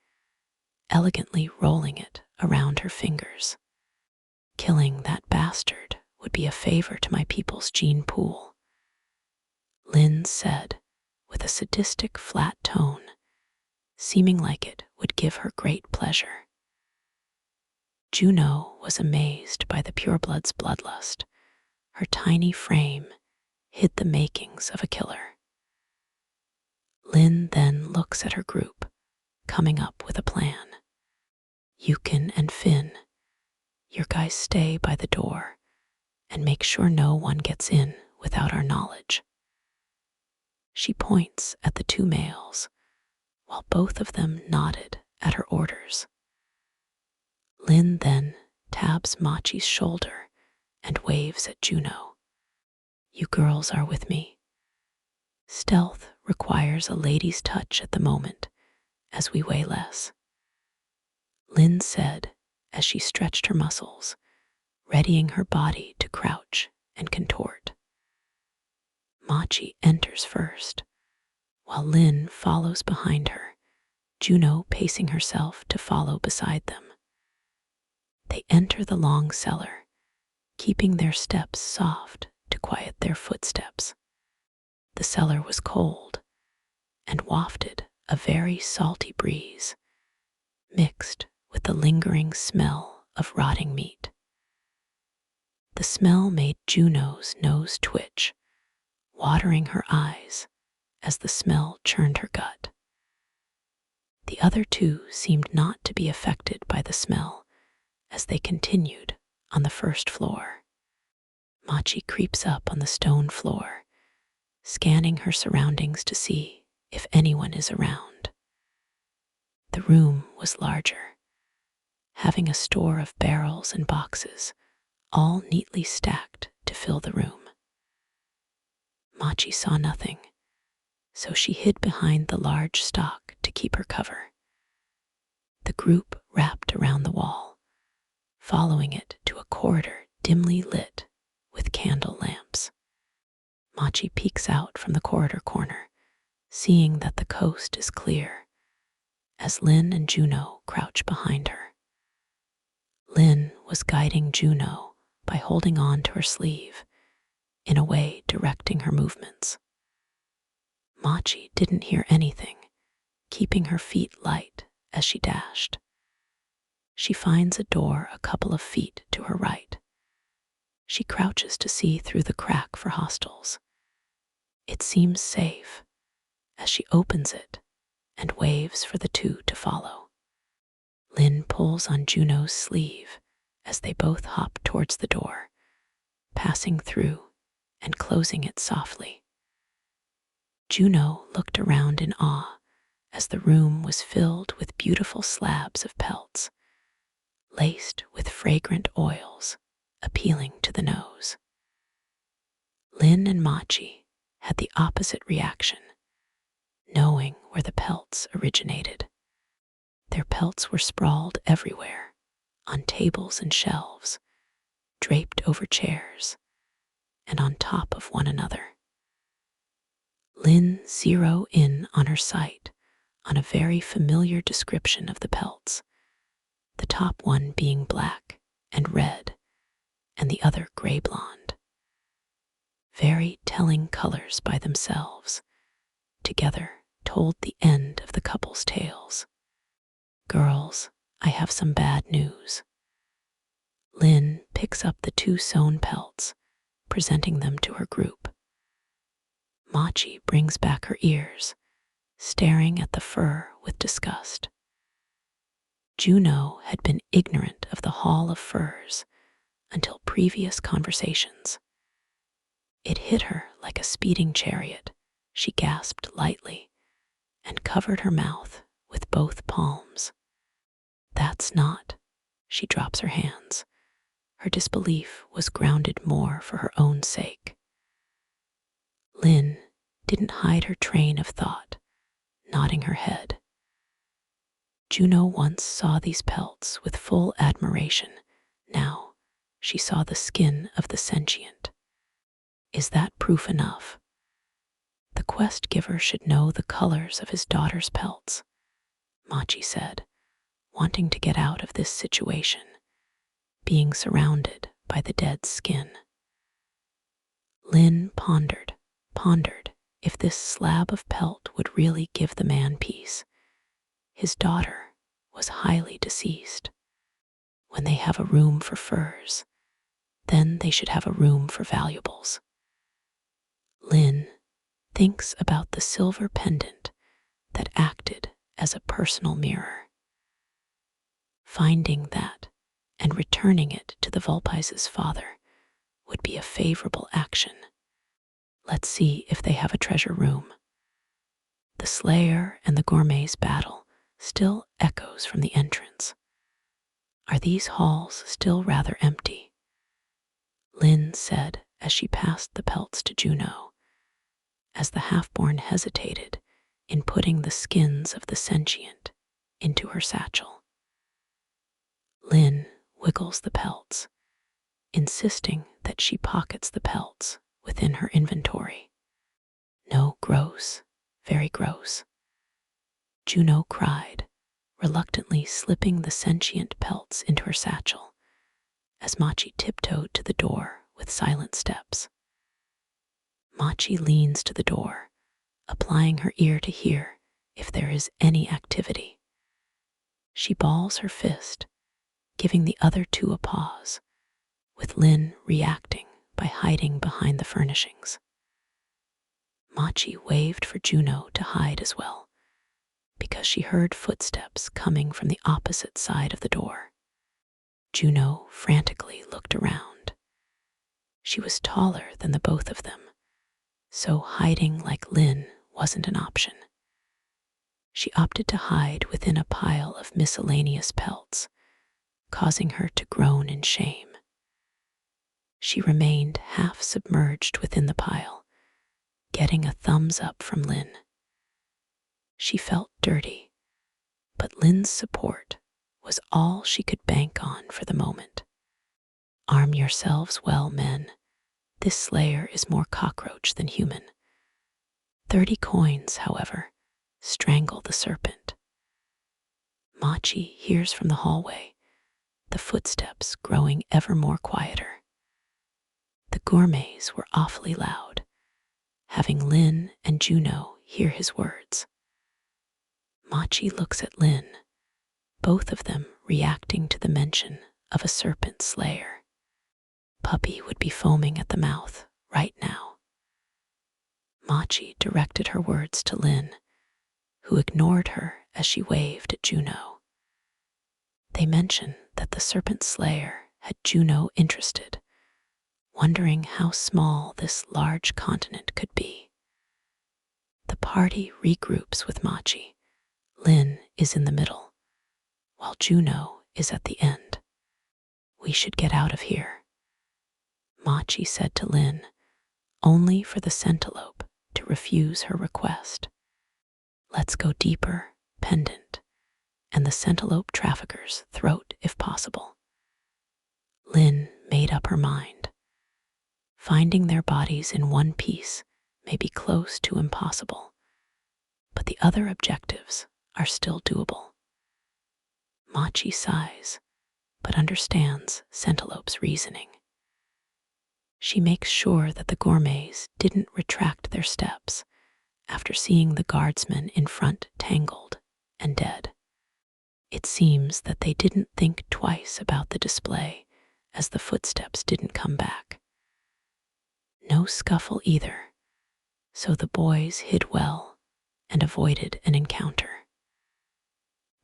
elegantly rolling it around her fingers. Killing that bastard would be a favor to my people's gene pool, Lynn said with a sadistic flat tone, seeming like it would give her great pleasure. Juno was amazed by the pureblood's bloodlust. Her tiny frame hid the makings of a killer. Lynn then looks at her group, coming up with a plan. Yukon and Finn, your guys stay by the door and make sure no one gets in without our knowledge. She points at the 2 males, while both of them nodded at her orders. Lynn then tabs Machi's shoulder and waves at Juno. You girls are with me. Stealth requires a lady's touch at the moment, as we weigh less, Lynn said as she stretched her muscles, readying her body to crouch and contort. Machi enters first, while Lynn follows behind her, Juno pacing herself to follow beside them. They enter the long cellar, keeping their steps soft to quiet their footsteps. The cellar was cold and wafted a very salty breeze, mixed with the lingering smell of rotting meat. The smell made Juno's nose twitch, watering her eyes as the smell churned her gut. The other 2 seemed not to be affected by the smell as they continued on the first floor. Machi creeps up on the stone floor, scanning her surroundings to see if anyone is around. The room was larger, having a store of barrels and boxes, all neatly stacked to fill the room. Machi saw nothing, so she hid behind the large stock to keep her cover. The group wrapped around the wall, following it to a corridor dimly lit with candle lamps. Machi peeks out from the corridor corner, seeing that the coast is clear, as Lynn and Juno crouch behind her. Lynn was guiding Juno by holding on to her sleeve, in a way directing her movements. Machi didn't hear anything, keeping her feet light as she dashed. she finds a door a couple of feet to her right. She crouches to see through the crack for hostiles. It seems safe as she opens it and waves for the two to follow. Lynn pulls on Juno's sleeve as they both hop towards the door, passing through and closing it softly. Juno looked around in awe as the room was filled with beautiful slabs of pelts, laced with fragrant oils, appealing to the nose. Lynn and Machi had the opposite reaction, knowing where the pelts originated. Their pelts were sprawled everywhere, on tables and shelves, draped over chairs, and on top of one another. Lynn zeroed in on her sight on a very familiar description of the pelts, the top one being black and red, and the other gray-blonde. Very telling colors by themselves, together told the end of the couple's tales. Girls, I have some bad news. Lynn picks up the two sewn pelts, presenting them to her group. Machi brings back her ears, staring at the fur with disgust. Juno had been ignorant of the Hall of Furs until previous conversations. It hit her like a speeding chariot. She gasped lightly and covered her mouth with both palms. That's not. She drops her hands. Her disbelief was grounded more for her own sake. Lynn didn't hide her train of thought, nodding her head. Juno once saw these pelts with full admiration. Now she saw the skin of the Sentient. Is that proof enough? The quest giver should know the colors of his daughter's pelts, Machi said, wanting to get out of this situation, being surrounded by the dead skin. Lynn pondered if this slab of pelt would really give the man peace. His daughter was highly deceased. When they have a room for furs, then they should have a room for valuables. Lynn thinks about the silver pendant that acted as a personal mirror. Finding that and returning it to the Vulpises' father would be a favorable action. Let's see if they have a treasure room. The Slayer and the Gourmet's battle still echoes from the entrance. Are these halls still rather empty? Lynn said as she passed the pelts to Juno, as the half-born hesitated in putting the skins of the Sentient into her satchel. Lynn wiggles the pelts, insisting that she pockets the pelts within her inventory. No, gross, very gross. Juno cried, reluctantly slipping the Sentient pelts into her satchel, as Machi tiptoed to the door with silent steps. Machi leans to the door, applying her ear to hear if there is any activity. She balls her fist, giving the other two a pause, with Lynn reacting by hiding behind the furnishings. Machi waved for Juno to hide as well, because she heard footsteps coming from the opposite side of the door. Juno frantically looked around. She was taller than the both of them, so hiding like Lynn wasn't an option. She opted to hide within a pile of miscellaneous pelts, causing her to groan in shame. She remained half submerged within the pile, getting a thumbs up from Lynn. She felt dirty, but Lynn's support was all she could bank on for the moment. Arm yourselves well, men. This Slayer is more cockroach than human. 30 coins, however, strangle the serpent. Machi hears from the hallway, the footsteps growing ever more quieter. The Gourmets were awfully loud, having Lynn and Juno hear his words. Machi looks at Lynn, both of them reacting to the mention of a serpent slayer. Puppy would be foaming at the mouth right now. Machi directed her words to Lin, who ignored her as she waved at Juno. They mentioned that the serpent slayer had Juno interested, wondering how small this large continent could be. The party regroups with Machi. Lin is in the middle, while Juno is at the end. We should get out of here, Machi said to Lin, only for the Centilope to refuse her request. Let's go deeper, pendant, and the Centilope trafficker's throat if possible. Lin made up her mind. Finding their bodies in one piece may be close to impossible, but the other objectives are still doable. Machi sighs, but understands Centilope's reasoning. She makes sure that the gourmets didn't retract their steps after seeing the guardsmen in front tangled and dead. It seems that they didn't think twice about the display, as the footsteps didn't come back. No scuffle either, so the boys hid well and avoided an encounter.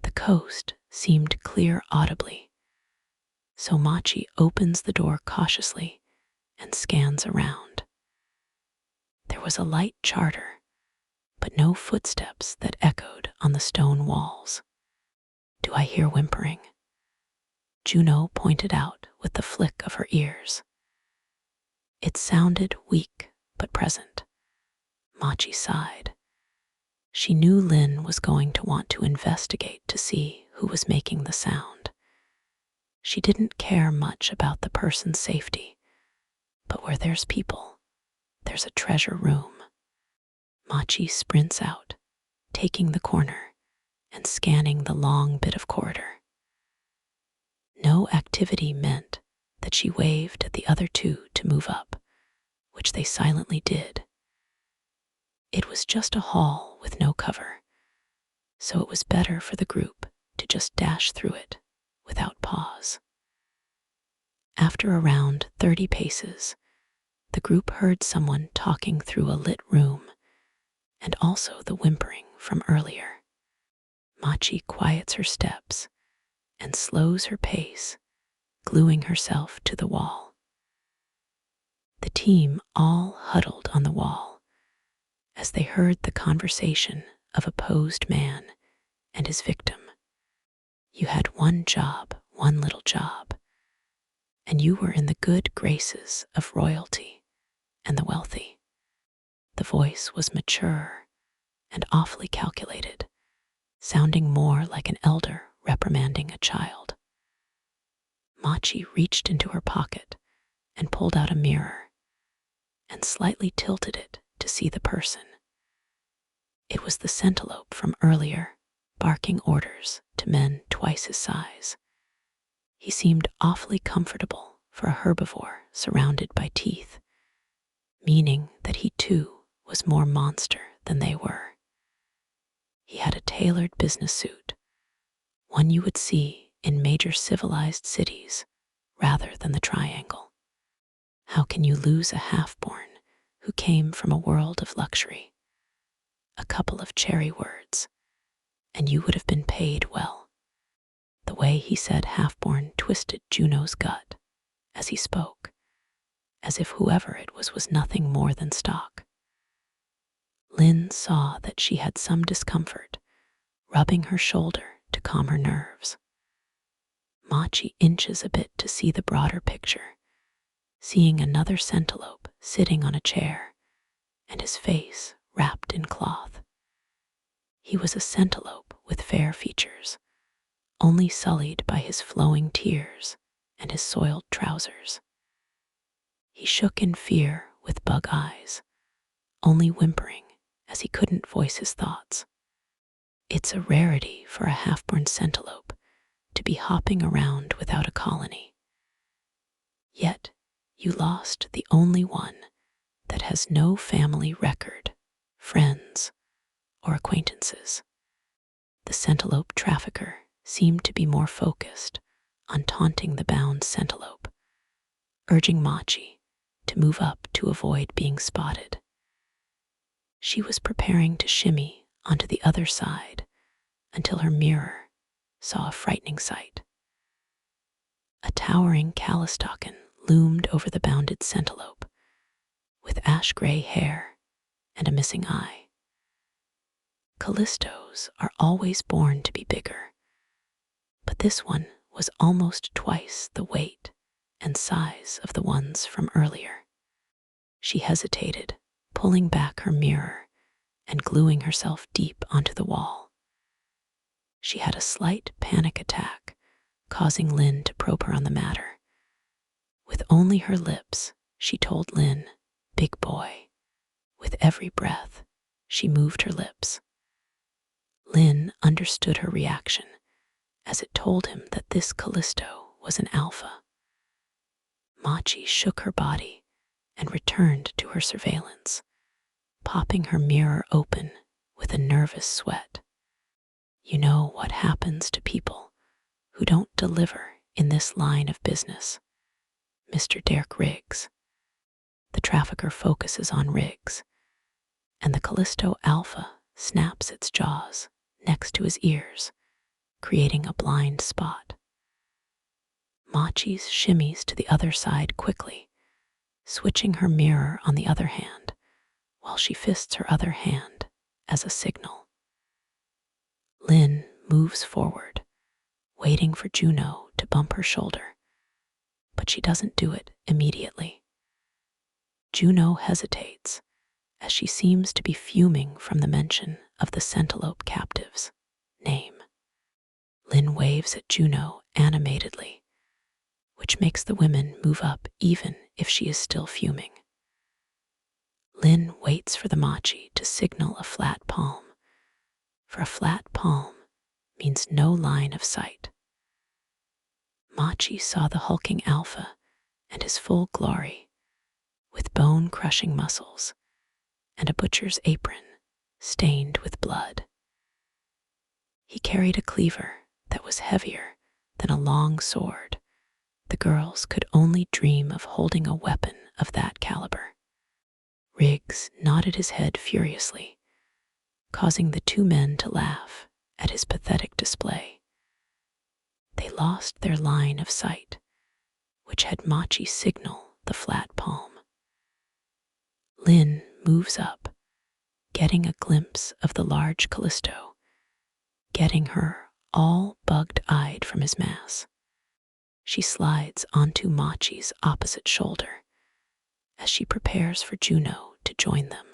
The coast seemed clear audibly, so Machi opens the door cautiously and scans around. There was a light charter, but no footsteps that echoed on the stone walls. Do I hear whimpering? Juno pointed out with the flick of her ears. It sounded weak but present. Machi sighed. She knew Lin was going to want to investigate to see who was making the sound. She didn't care much about the person's safety, but where there's people, there's a treasure room. Machi sprints out, taking the corner and scanning the long bit of corridor. No activity meant that she waved at the other two to move up, which they silently did. It was just a hall with no cover, so it was better for the group to just dash through it without pause. After around 30 paces, the group heard someone talking through a lit room, and also the whimpering from earlier. Machi quiets her steps and slows her pace, gluing herself to the wall. The team all huddled on the wall as they heard the conversation of a posed man and his victim. You had one job, one little job, and you were in the good graces of royalty and the wealthy. The voice was mature and awfully calculated, sounding more like an elder reprimanding a child. Machi reached into her pocket and pulled out a mirror and slightly tilted it to see the person. It was the Centilope from earlier, barking orders to men twice his size. He seemed awfully comfortable for a herbivore surrounded by teeth, meaning that he too was more monster than they were. He had a tailored business suit, one you would see in major civilized cities rather than the triangle. How can you lose a half-born who came from a world of luxury? A couple of cherry words, and you would have been paid well. The way he said half-born twisted Juno's gut as he spoke, as if whoever it was nothing more than stock. Lin saw that she had some discomfort, rubbing her shoulder to calm her nerves. Machi inches a bit to see the broader picture, seeing another Centilope sitting on a chair and his face wrapped in cloth. He was a Centilope with fair features, only sullied by his flowing tears and his soiled trousers. He shook in fear with bug eyes, only whimpering as he couldn't voice his thoughts. It's a rarity for a half-born Centilope to be hopping around without a colony. Yet you lost the only one that has no family record, friends, or acquaintances. The Centilope trafficker seemed to be more focused on taunting the bound Sentinel, urging Machi to move up to avoid being spotted. She was preparing to shimmy onto the other side until her mirror saw a frightening sight. A towering Calistocken loomed over the bounded Sentinel, with ash-gray hair and a missing eye. Callistos are always born to be bigger, but this one was almost twice the weight and size of the ones from earlier. She hesitated, pulling back her mirror and gluing herself deep onto the wall. She had a slight panic attack, causing Lynn to probe her on the matter. With only her lips, she told Lynn, "Big boy." With every breath, she moved her lips. Lynn understood her reaction, as it told him that this Callisto was an alpha. Machi shook her body and returned to her surveillance, popping her mirror open with a nervous sweat. You know what happens to people who don't deliver in this line of business, Mr. Derek Riggs. The trafficker focuses on Riggs, and the Callisto Alpha snaps its jaws next to his ears, creating a blind spot. Machi's shimmies to the other side quickly, switching her mirror on the other hand, while she fists her other hand as a signal. Lynn moves forward, waiting for Juno to bump her shoulder, but she doesn't do it immediately. Juno hesitates, as she seems to be fuming from the mention of the Sentinel captive's name. Lynn waves at Juno animatedly, which makes the women move up even if she is still fuming. Lynn waits for the Machi to signal a flat palm, for a flat palm means no line of sight. Machi saw the hulking alpha and his full glory, with bone-crushing muscles and a butcher's apron stained with blood. He carried a cleaver that was heavier than a long sword. The girls could only dream of holding a weapon of that caliber. Riggs nodded his head furiously, causing the two men to laugh at his pathetic display. They lost their line of sight, which had Machi signal the flat palm. Lynn moves up, getting a glimpse of the large Callisto, getting her all bugged-eyed from his mass. She slides onto Machi's opposite shoulder as she prepares for Juno to join them.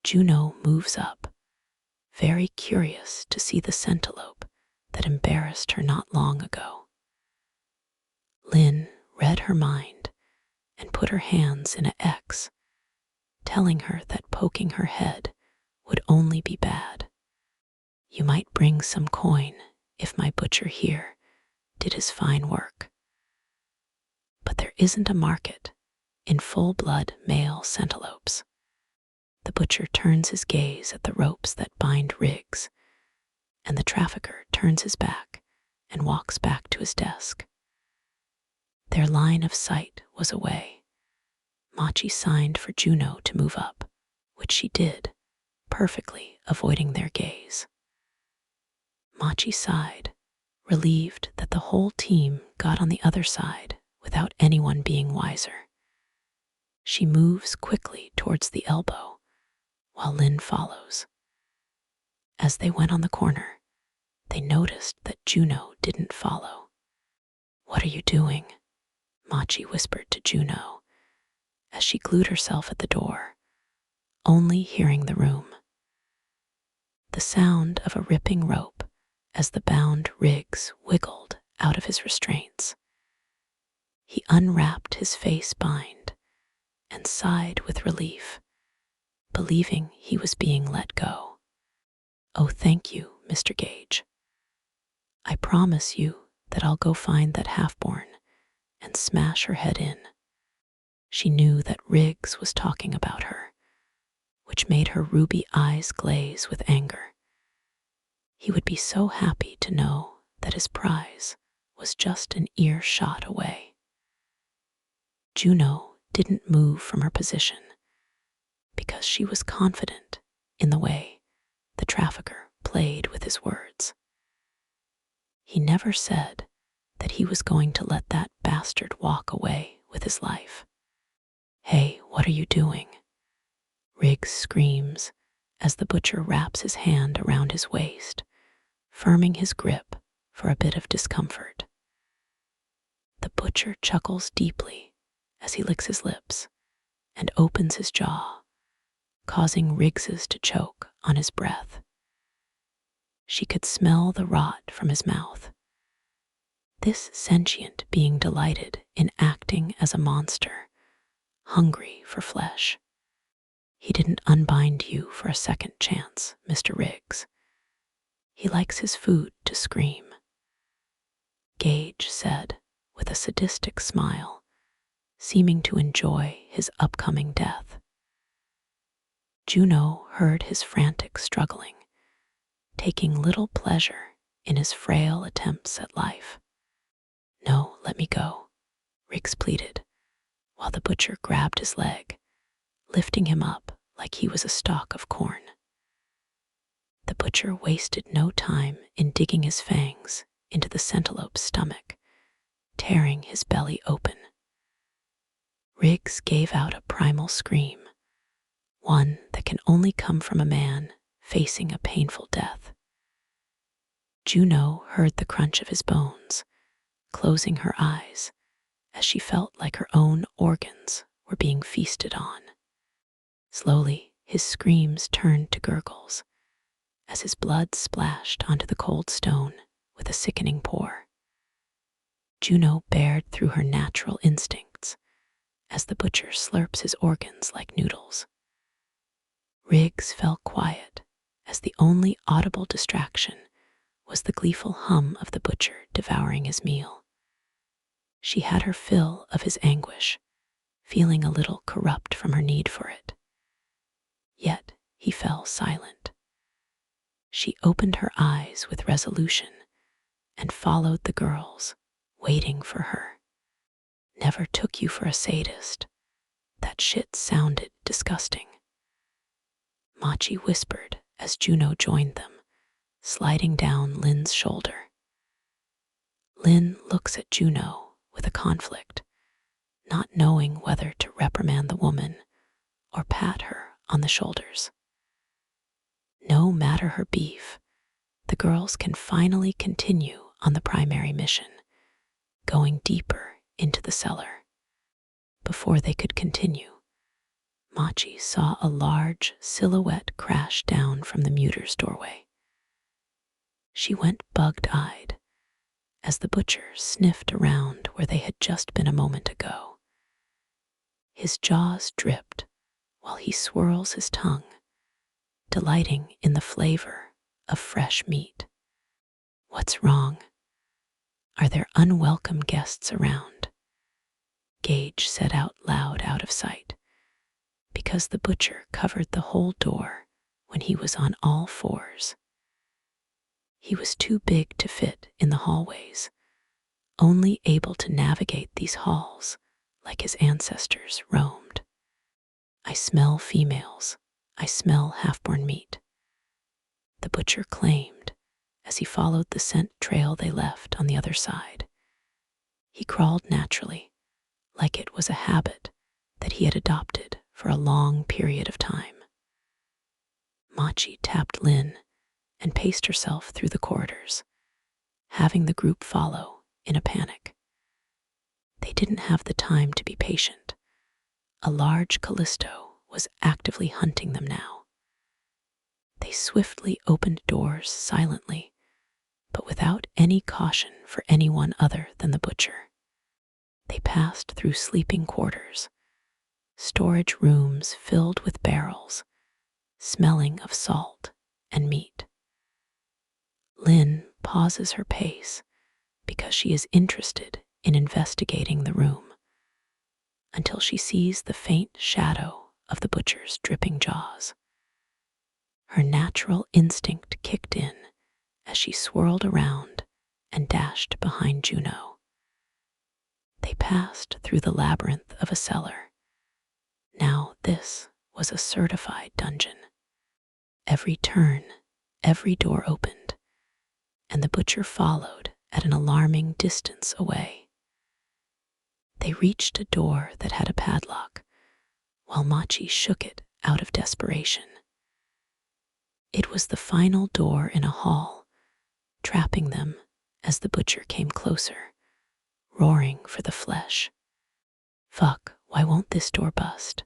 Juno moves up, very curious to see the Sentinel that embarrassed her not long ago. Lynn read her mind and put her hands in an X, telling her that poking her head would only be bad. You might bring some coin if my butcher here did his fine work. But there isn't a market in full-blood male Sentinels. The butcher turns his gaze at the ropes that bind Riggs, and the trafficker turns his back and walks back to his desk. Their line of sight was away. Machi signed for Juno to move up, which she did, perfectly avoiding their gaze. Machi sighed, relieved that the whole team got on the other side without anyone being wiser. She moves quickly towards the elbow, while Lynn follows. As they went on the corner, they noticed that Juno didn't follow. "What are you doing?" Machi whispered to Juno, as she glued herself at the door, only hearing the room. The sound of a ripping rope as the bound Riggs wiggled out of his restraints. He unwrapped his face bind and sighed with relief, believing he was being let go. "Oh, thank you, Mr. Gage. I promise you that I'll go find that half-born and smash her head in." She knew that Riggs was talking about her, which made her ruby eyes glaze with anger. He would be so happy to know that his prize was just an earshot away. Juno didn't move from her position because she was confident in the way the trafficker played with his words. He never said that he was going to let that bastard walk away with his life. "Hey, what are you doing?" Riggs screams as the butcher wraps his hand around his waist, firming his grip for a bit of discomfort. The butcher chuckles deeply as he licks his lips and opens his jaw, causing Riggs's to choke on his breath. She could smell the rot from his mouth. This sentient being delighted in acting as a monster, hungry for flesh. "He didn't unbind you for a second chance, Mr. Riggs. He likes his food to scream," Gage said with a sadistic smile, seeming to enjoy his upcoming death. Juno heard his frantic struggling, taking little pleasure in his frail attempts at life. "No, let me go," Riggs pleaded, while the butcher grabbed his leg, lifting him up like he was a stalk of corn. The butcher wasted no time in digging his fangs into the centerlope's stomach, tearing his belly open. Riggs gave out a primal scream, one that can only come from a man facing a painful death. Juno heard the crunch of his bones, closing her eyes as she felt like her own organs were being feasted on. Slowly, his screams turned to gurgles as his blood splashed onto the cold stone with a sickening pour. Juno bared through her natural instincts as the butcher slurps his organs like noodles. Riggs fell quiet as the only audible distraction was the gleeful hum of the butcher devouring his meal. She had her fill of his anguish, feeling a little corrupt from her need for it. Yet he fell silent. She opened her eyes with resolution and followed the girls, waiting for her. "Never took you for a sadist. That shit sounded disgusting," Machi whispered as Juno joined them, sliding down Lynn's shoulder. Lynn looks at Juno with a conflict, not knowing whether to reprimand the woman or pat her on the shoulders. No matter her beef, the girls can finally continue on the primary mission, going deeper into the cellar. Before they could continue, Machi saw a large silhouette crash down from the muter's doorway. She went bug-eyed as the butcher sniffed around where they had just been a moment ago. His jaws dripped while he swirls his tongue, delighting in the flavor of fresh meat. "What's wrong? Are there unwelcome guests around?" Gage said out loud out of sight, because the butcher covered the whole door when he was on all fours. He was too big to fit in the hallways, only able to navigate these halls like his ancestors roamed. "I smell females. I smell half-born meat," the butcher claimed as he followed the scent trail they left on the other side. He crawled naturally, like it was a habit that he had adopted for a long period of time. Machi tapped Lynn and paced herself through the corridors, having the group follow in a panic. They didn't have the time to be patient. A large Callisto was actively hunting them now. They swiftly opened doors silently, but without any caution for anyone other than the butcher. They passed through sleeping quarters, storage rooms filled with barrels, smelling of salt and meat. Lynn pauses her pace because she is interested in investigating the room, until she sees the faint shadow of the butcher's dripping jaws. Her natural instinct kicked in as she swirled around and dashed behind Juno. They passed through the labyrinth of a cellar. Now this was a certified dungeon. Every turn, every door opened, and the butcher followed at an alarming distance away. They reached a door that had a padlock, while Machi shook it out of desperation. It was the final door in a hall, trapping them as the butcher came closer, roaring for the flesh. Fuck, why won't this door bust?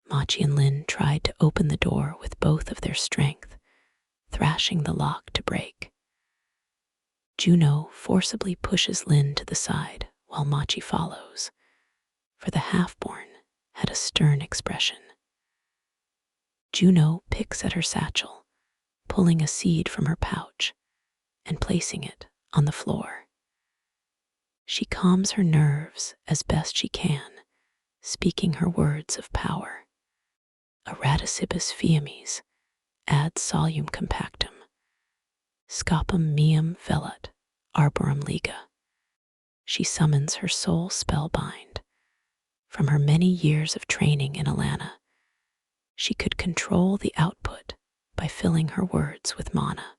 Machi and Lin tried to open the door with both of their strength, thrashing the lock to break. Juno forcibly pushes Lin to the side while Machi follows, for the half-born had a stern expression. Juno picks at her satchel, pulling a seed from her pouch and placing it on the floor. She calms her nerves as best she can, speaking her words of power. Eradicibus fiamis, ad solium compactum, scopum meum velat, arborum liga. She summons her soul spellbind. From her many years of training in Alana, she could control the output by filling her words with mana.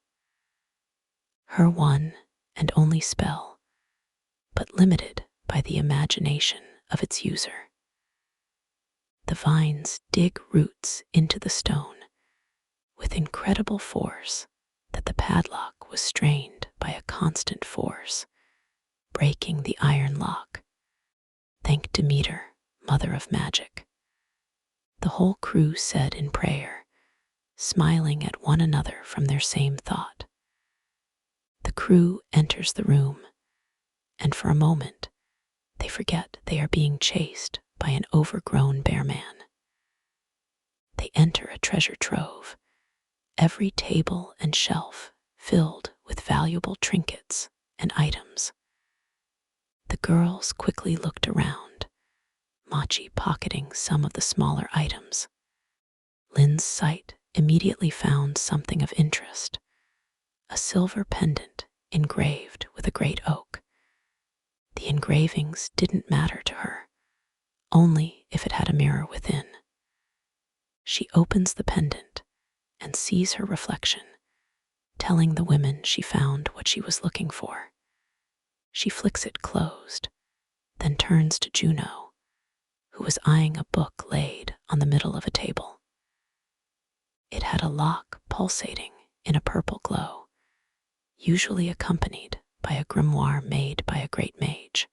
Her one and only spell, but limited by the imagination of its user. The vines dig roots into the stone with incredible force that the padlock was strained by a constant force, breaking the iron lock. Thank Demeter, mother of magic. The whole crew said in prayer, smiling at one another from their same thought. The crew enters the room, and for a moment, they forget they are being chased by an overgrown bear man. They enter a treasure trove, every table and shelf filled with valuable trinkets and items. The girls quickly looked around, Machi pocketing some of the smaller items. Lin's sight immediately found something of interest, a silver pendant engraved with a great oak. The engravings didn't matter to her, only if it had a mirror within. She opens the pendant and sees her reflection, telling the women she found what she was looking for. She flicks it closed, then turns to Juno, who was eyeing a book laid on the middle of a table. It had a lock pulsating in a purple glow, usually accompanied by a grimoire made by a great mage.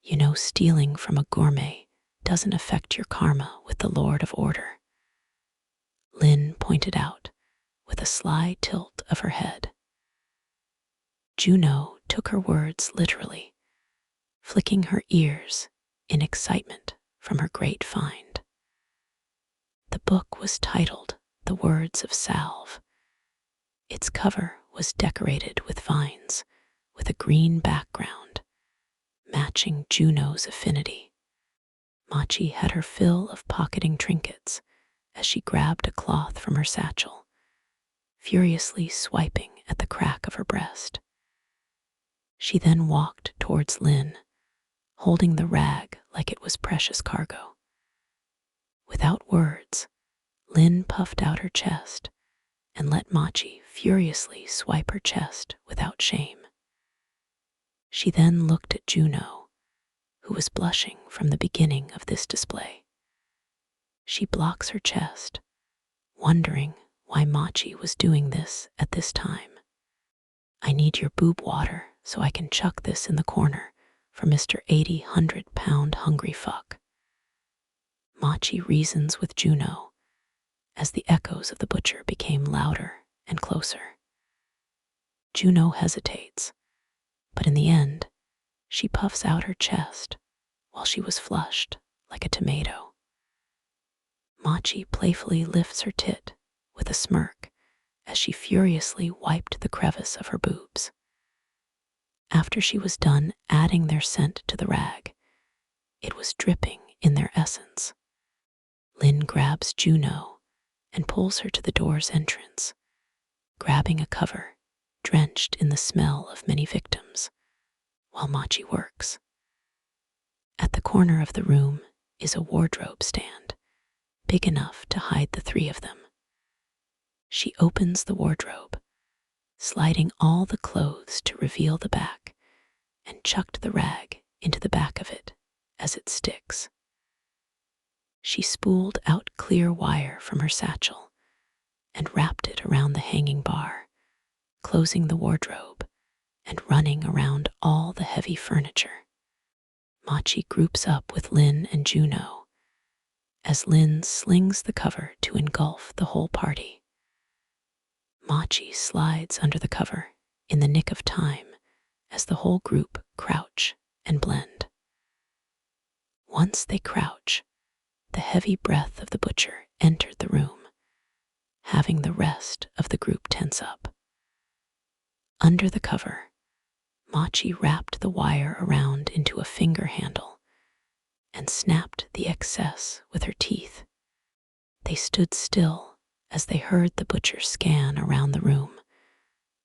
You know, stealing from a gourmet doesn't affect your karma with the Lord of Order, Lin pointed out with a sly tilt of her head. Juno took her words literally, flicking her ears in excitement from her great find. The book was titled The Words of Salve. Its cover was decorated with vines, with a green background, matching Juno's affinity. Machi had her fill of pocketing trinkets as she grabbed a cloth from her satchel, furiously swiping at the crack of her breast. She then walked towards Lin, holding the rag like it was precious cargo. Without words, Lin puffed out her chest and let Machi furiously swipe her chest without shame. She then looked at Juno, who was blushing from the beginning of this display. She blocks her chest, wondering why Machi was doing this at this time. I need your boob water so I can chuck this in the corner for Mr. 80-100-pound hungry fuck. Machi reasons with Juno as the echoes of the butcher became louder and closer. Juno hesitates, but in the end, she puffs out her chest while she was flushed like a tomato. Machi playfully lifts her tit with a smirk as she furiously wiped the crevice of her boobs. After she was done adding their scent to the rag, it was dripping in their essence. Lin grabs Juno and pulls her to the door's entrance, grabbing a cover drenched in the smell of many victims, while Machi works. At the corner of the room is a wardrobe stand, big enough to hide the three of them. She opens the wardrobe, sliding all the clothes to reveal the back, and chucked the rag into the back of it as it sticks. She spooled out clear wire from her satchel and wrapped it around the hanging bar, closing the wardrobe and running around all the heavy furniture. Machi groups up with Lin and Juno as Lin slings the cover to engulf the whole party. Machi slides under the cover in the nick of time as the whole group crouch and blend. Once they crouch, the heavy breath of the butcher entered the room, having the rest of the group tense up. Under the cover, Machi wrapped the wire around into a finger handle and snapped the excess with her teeth. They stood still as they heard the butcher scan around the room,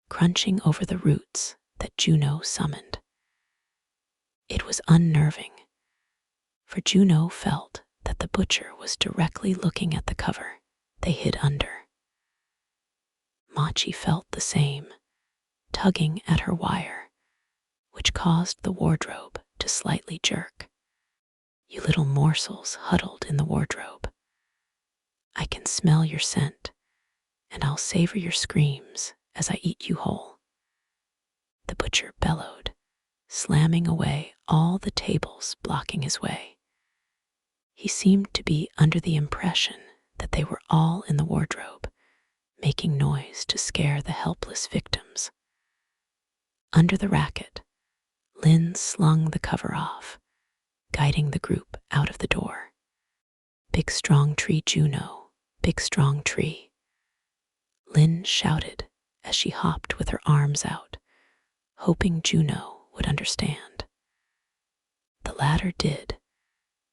crunching over the roots that Juno summoned. It was unnerving, for Juno felt that the butcher was directly looking at the cover they hid under. Machi felt the same, tugging at her wire, which caused the wardrobe to slightly jerk. You little morsels huddled in the wardrobe. I can smell your scent, and I'll savor your screams as I eat you whole. The butcher bellowed, slamming away all the tables blocking his way. He seemed to be under the impression that they were all in the wardrobe, making noise to scare the helpless victims. Under the racket, Lin slung the cover off, guiding the group out of the door. Big strong tree, Juno, big strong tree. Lin shouted as she hopped with her arms out, hoping Juno would understand. The latter did,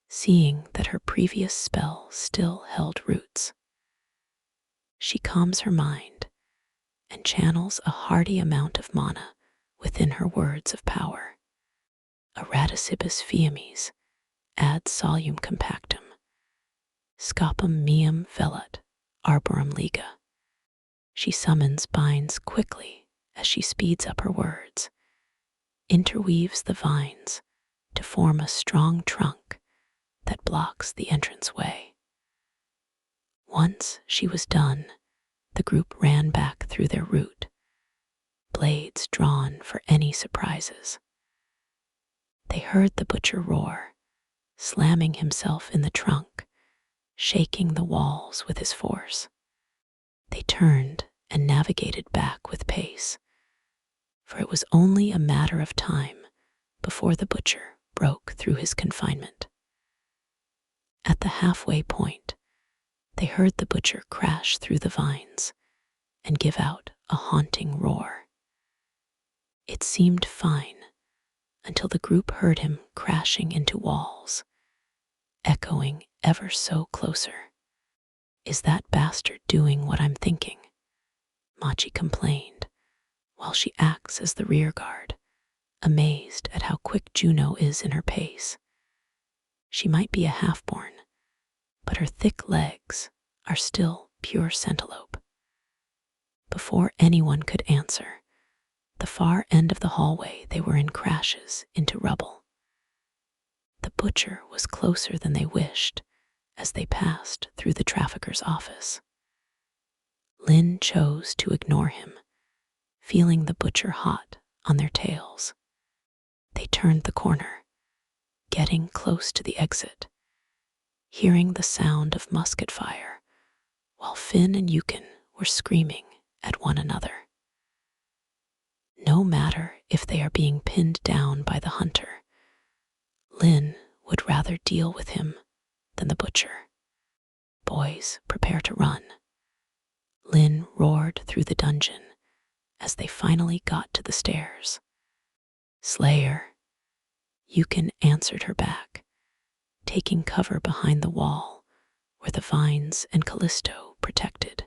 seeing that her previous spell still held roots. She calms her mind and channels a hearty amount of mana within her words of power. Eradicibus fiamis, ad solum compactum, scopum meum velut, arborum liga. She summons binds quickly as she speeds up her words, interweaves the vines to form a strong trunk that blocks the entranceway. Once she was done, the group ran back through their route, blades drawn for any surprises. They heard the butcher roar, slamming himself in the trunk, shaking the walls with his force. They turned and navigated back with pace, for it was only a matter of time before the butcher broke through his confinement. At the halfway point, they heard the butcher crash through the vines and give out a haunting roar. It seemed fine until the group heard him crashing into walls, echoing ever so closer. Is that bastard doing what I'm thinking? Machi complained, while she acts as the rear guard, amazed at how quick Juno is in her pace. She might be a half-born, but her thick legs are still pure centelope. Before anyone could answer, the far end of the hallway they were in crashes into rubble. The butcher was closer than they wished as they passed through the trafficker's office. Lin chose to ignore him, feeling the butcher hot on their tails. They turned the corner, getting close to the exit, hearing the sound of musket fire, while Finn and Yukon were screaming at one another. No matter if they are being pinned down by the hunter, Lin would rather deal with him than the butcher. Boys, prepare to run. Lin roared through the dungeon as they finally got to the stairs. Slayer, Yukon answered her back, taking cover behind the wall where the vines and Callisto protected.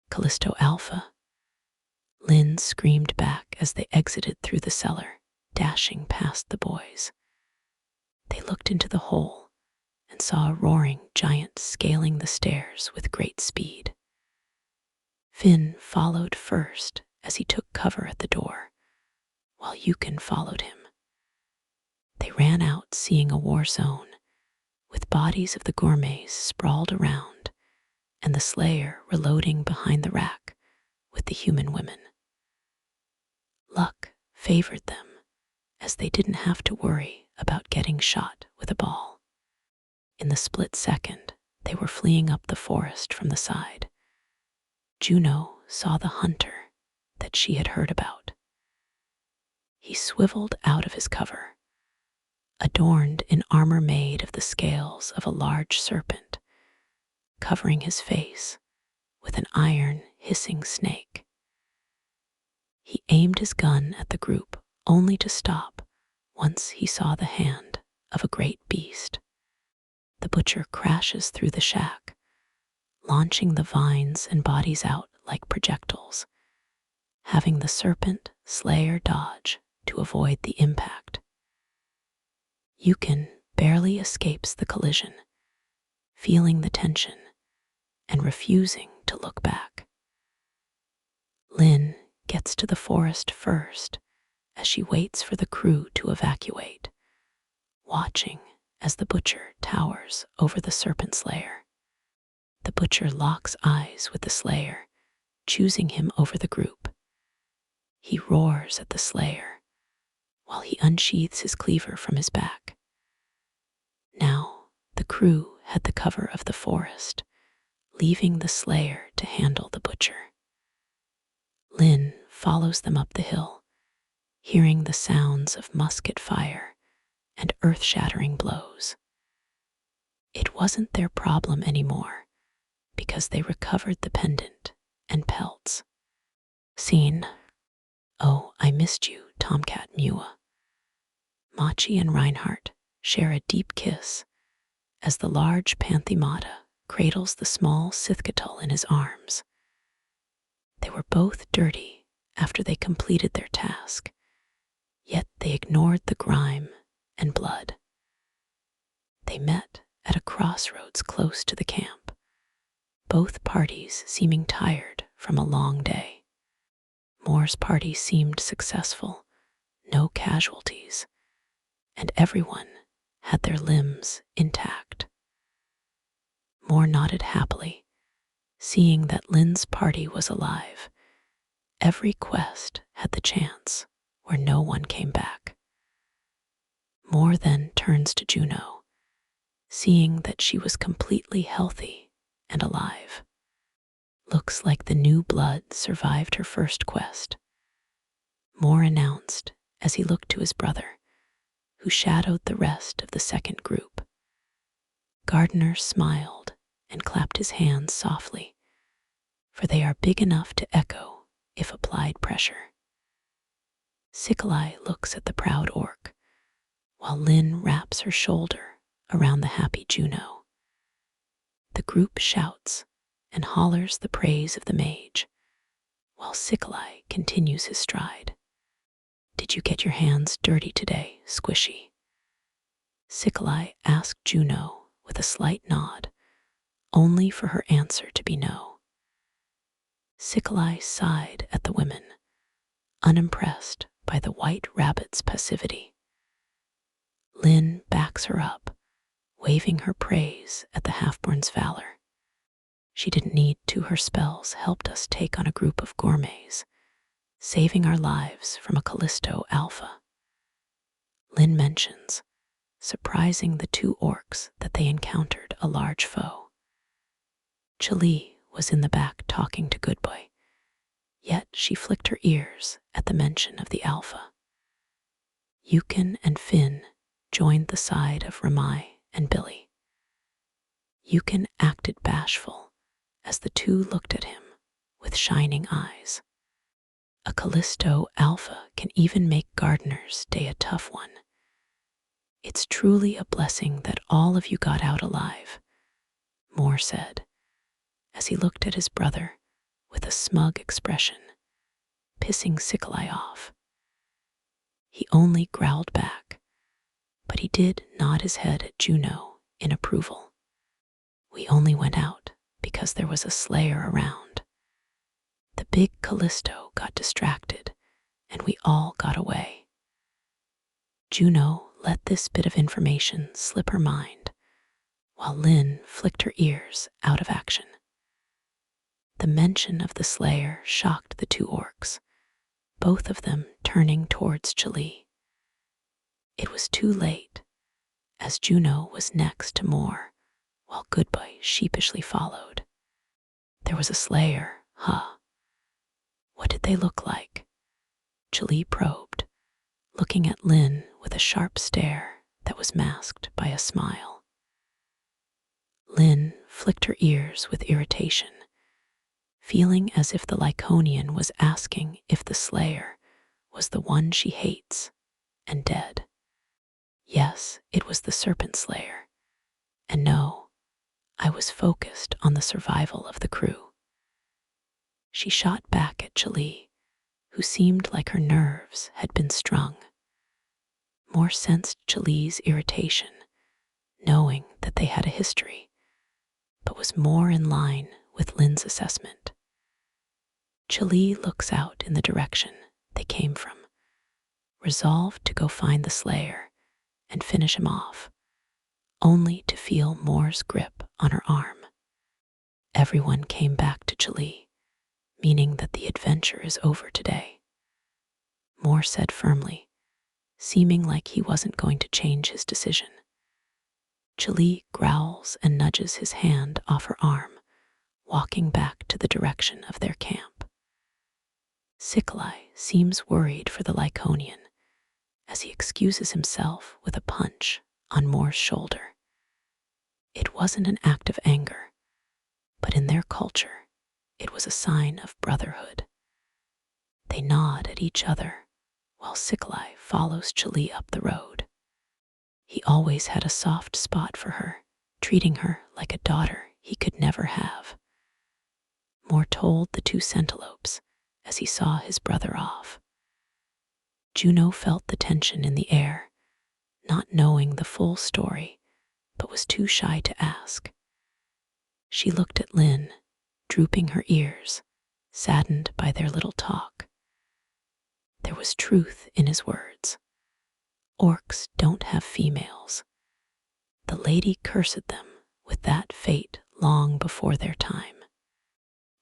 Callisto Alpha, Lynn screamed back as they exited through the cellar, dashing past the boys. They looked into the hole and saw a roaring giant scaling the stairs with great speed. Finn followed first as he took cover at the door, while Yukon followed him. They ran out, seeing a war zone, with bodies of the gourmets sprawled around, and the slayer reloading behind the rack with the human women. Luck favored them, as they didn't have to worry about getting shot with a ball. In the split second, they were fleeing up the forest from the side. Juno saw the hunter that she had heard about. He swiveled out of his cover, adorned in armor made of the scales of a large serpent, covering his face with an iron hissing snake. He aimed his gun at the group, only to stop once he saw the hand of a great beast. The butcher crashes through the shack, launching the vines and bodies out like projectiles, having the serpent slayer dodge to avoid the impact. Yukon barely escapes the collision, feeling the tension and refusing to look back. Lynn gets to the forest first as she waits for the crew to evacuate, watching as the butcher towers over the serpent slayer. The butcher locks eyes with the slayer, choosing him over the group. He roars at the slayer while he unsheathes his cleaver from his back. Now the crew had the cover of the forest, leaving the slayer to handle the butcher. Lynn follows them up the hill, hearing the sounds of musket fire and earth-shattering blows. It wasn't their problem anymore, because they recovered the pendant and pelts. Scene. Oh, I missed you, Tomcat Mewa. Machi and Reinhardt share a deep kiss as the large Panthemata cradles the small Sithcatul in his arms. They were both dirty after they completed their task, yet they ignored the grime and blood. They met at a crossroads close to the camp, both parties seeming tired from a long day. Moore's party seemed successful, no casualties, and everyone had their limbs intact. Moore nodded happily, seeing that Lynn's party was alive. Every quest had the chance where no one came back. Moore then turns to Juno, seeing that she was completely healthy and alive. Looks like the new blood survived her first quest, Moore announced as he looked to his brother, who shadowed the rest of the second group. Gardner smiled and clapped his hands softly, for they are big enough to echo if applied pressure. Sikalai looks at the proud orc, while Lynn wraps her shoulder around the happy Juno. The group shouts and hollers the praise of the mage, while Sikalai continues his stride. Did you get your hands dirty today, Squishy? Sikalai asked Juno with a slight nod, only for her answer to be no. Sikalai sighed at the women, unimpressed by the white rabbit's passivity. Lynn backs her up, waving her praise at the half-born's valor. She didn't need to. Her spells helped us take on a group of gourmets, saving our lives from a Callisto Alpha. Lynn mentions, surprising the two orcs that they encountered a large foe. Chili was in the back talking to Goodboy, yet she flicked her ears at the mention of the Alpha. Yukon and Finn joined the side of Ramai and Billy. Yukon acted bashful as the two looked at him with shining eyes. A Callisto Alpha can even make Gardner's day a tough one. It's truly a blessing that all of you got out alive, Moore said, as he looked at his brother with a smug expression. pissing Sikalai off. He only growled back, but he did nod his head at Juno in approval. We only went out because there was a slayer around. The big Callisto got distracted, and we all got away. Juno let this bit of information slip her mind, while Lynn flicked her ears out of action. The mention of the slayer shocked the two orcs, both of them turning towards Chali. It was too late, as Juno was next to Moore, while Goodboy sheepishly followed. There was a slayer, huh? What did they look like? Chali probed, looking at Lynn with a sharp stare that was masked by a smile. Lynn flicked her ears with irritation, feeling as if the Lyconian was asking if the slayer was the one she hates and dead. Yes, it was the Serpent Slayer, and no, I was focused on the survival of the crew. She shot back at Chali, who seemed like her nerves had been strung. Moore sensed Chali's irritation, knowing that they had a history, but was more in line with Lynn's assessment. Chali looks out in the direction they came from, resolved to go find the slayer and finish him off, only to feel Moore's grip on her arm. Everyone came back to Chali, meaning that the adventure is over today. Moore said firmly, seeming like he wasn't going to change his decision. Chali growls and nudges his hand off her arm, walking back to the direction of their camp. Sikalai seems worried for the Lyconian, as he excuses himself with a punch on Moore's shoulder. It wasn't an act of anger, but in their culture, it was a sign of brotherhood. They nod at each other, while Sikalai follows Chali up the road. He always had a soft spot for her, treating her like a daughter he could never have. Moore told the two Centelopes as he saw his brother off. Juno felt the tension in the air, not knowing the full story, but was too shy to ask. She looked at Lynn, drooping her ears, saddened by their little talk. There was truth in his words. Orcs don't have females. The lady cursed them with that fate long before their time.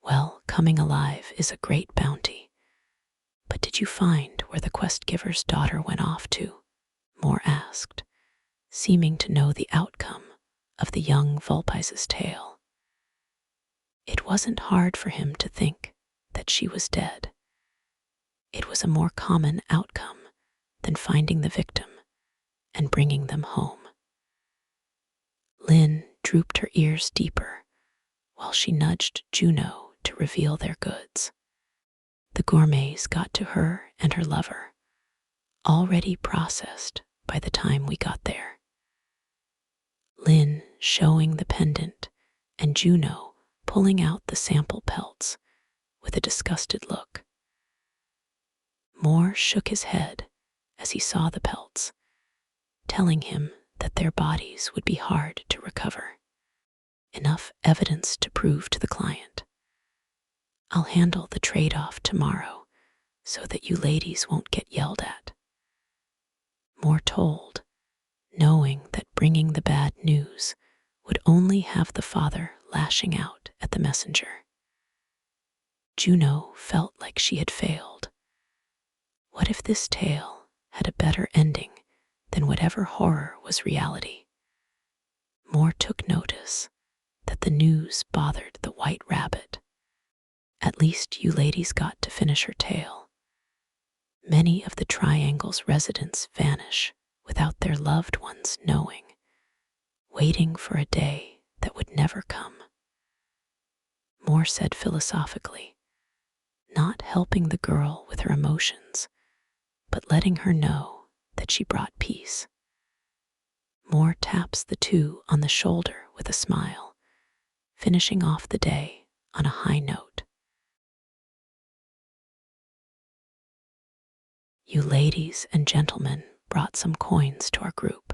Well, coming alive is a great bounty. But did you find where the quest giver's daughter went off to? Moore asked, seeming to know the outcome of the young Vulpice's tale. It wasn't hard for him to think that she was dead. It was a more common outcome than finding the victim and bringing them home. Lynn drooped her ears deeper while she nudged Juno to reveal their goods. The gourmets got to her and her lover, already processed by the time we got there. Lynn showing the pendant and Juno pulling out the sample pelts with a disgusted look. Moore shook his head as he saw the pelts, telling him that their bodies would be hard to recover. Enough evidence to prove to the client. I'll handle the trade-off tomorrow so that you ladies won't get yelled at. Moore told, knowing that bringing the bad news would only have the father lashing out at the messenger. Juno felt like she had failed. What if this tale had a better ending than whatever horror was reality? Moore took notice that the news bothered the White Rabbit. At least you ladies got to finish her tale. Many of the Triangle's residents vanish without their loved ones knowing, waiting for a day that would never come. Moore said philosophically, not helping the girl with her emotions, but letting her know that she brought peace. Moore taps the two on the shoulder with a smile, finishing off the day on a high note. You ladies and gentlemen brought some coins to our group.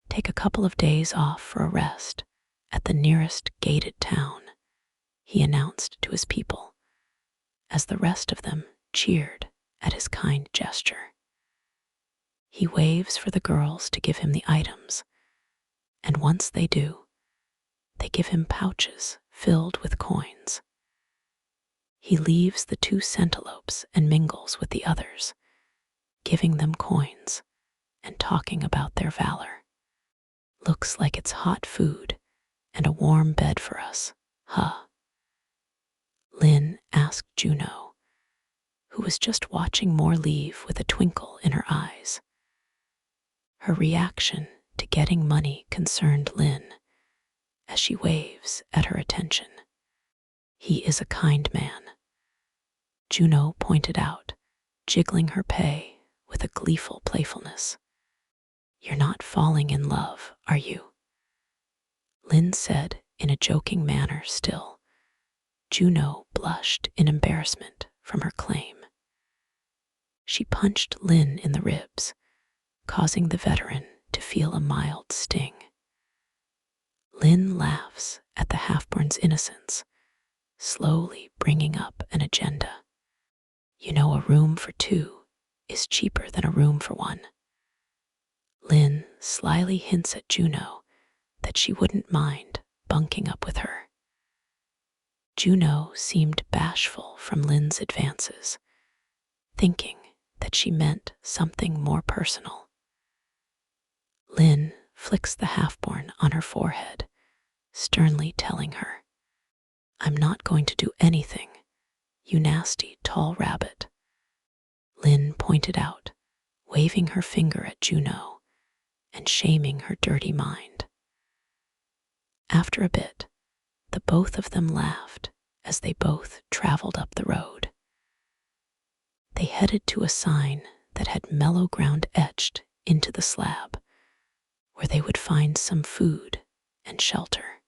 Take a couple of days off for a rest at the nearest gated town, he announced to his people, as the rest of them cheered at his kind gesture. He waves for the girls to give him the items, and once they do, they give him pouches filled with coins. He leaves the 2 centelopes and mingles with the others, giving them coins and talking about their valor. Looks like it's hot food and a warm bed for us, huh? Lynn asked Juno, who was just watching more leave with a twinkle in her eyes. Her reaction to getting money concerned Lynn, as she waves at her attention. He is a kind man, Juno pointed out, jiggling her pay with a gleeful playfulness. You're not falling in love, are you? Lynn said in a joking manner still. Juno blushed in embarrassment from her claim. She punched Lynn in the ribs, causing the veteran to feel a mild sting. Lynn laughs at the half-born's innocence, slowly bringing up an agenda. You know, a room for 2 is cheaper than a room for 1. Lynn slyly hints at Juno that she wouldn't mind bunking up with her. Juno seemed bashful from Lynn's advances, thinking that she meant something more personal. Lynn flicks the half-born on her forehead, sternly telling her, I'm not going to do anything, you nasty tall rabbit. Lynn pointed out, waving her finger at Juno and shaming her dirty mind. After a bit, the both of them laughed as they both traveled up the road. They headed to a sign that had mellow ground etched into the slab, where they would find some food and shelter.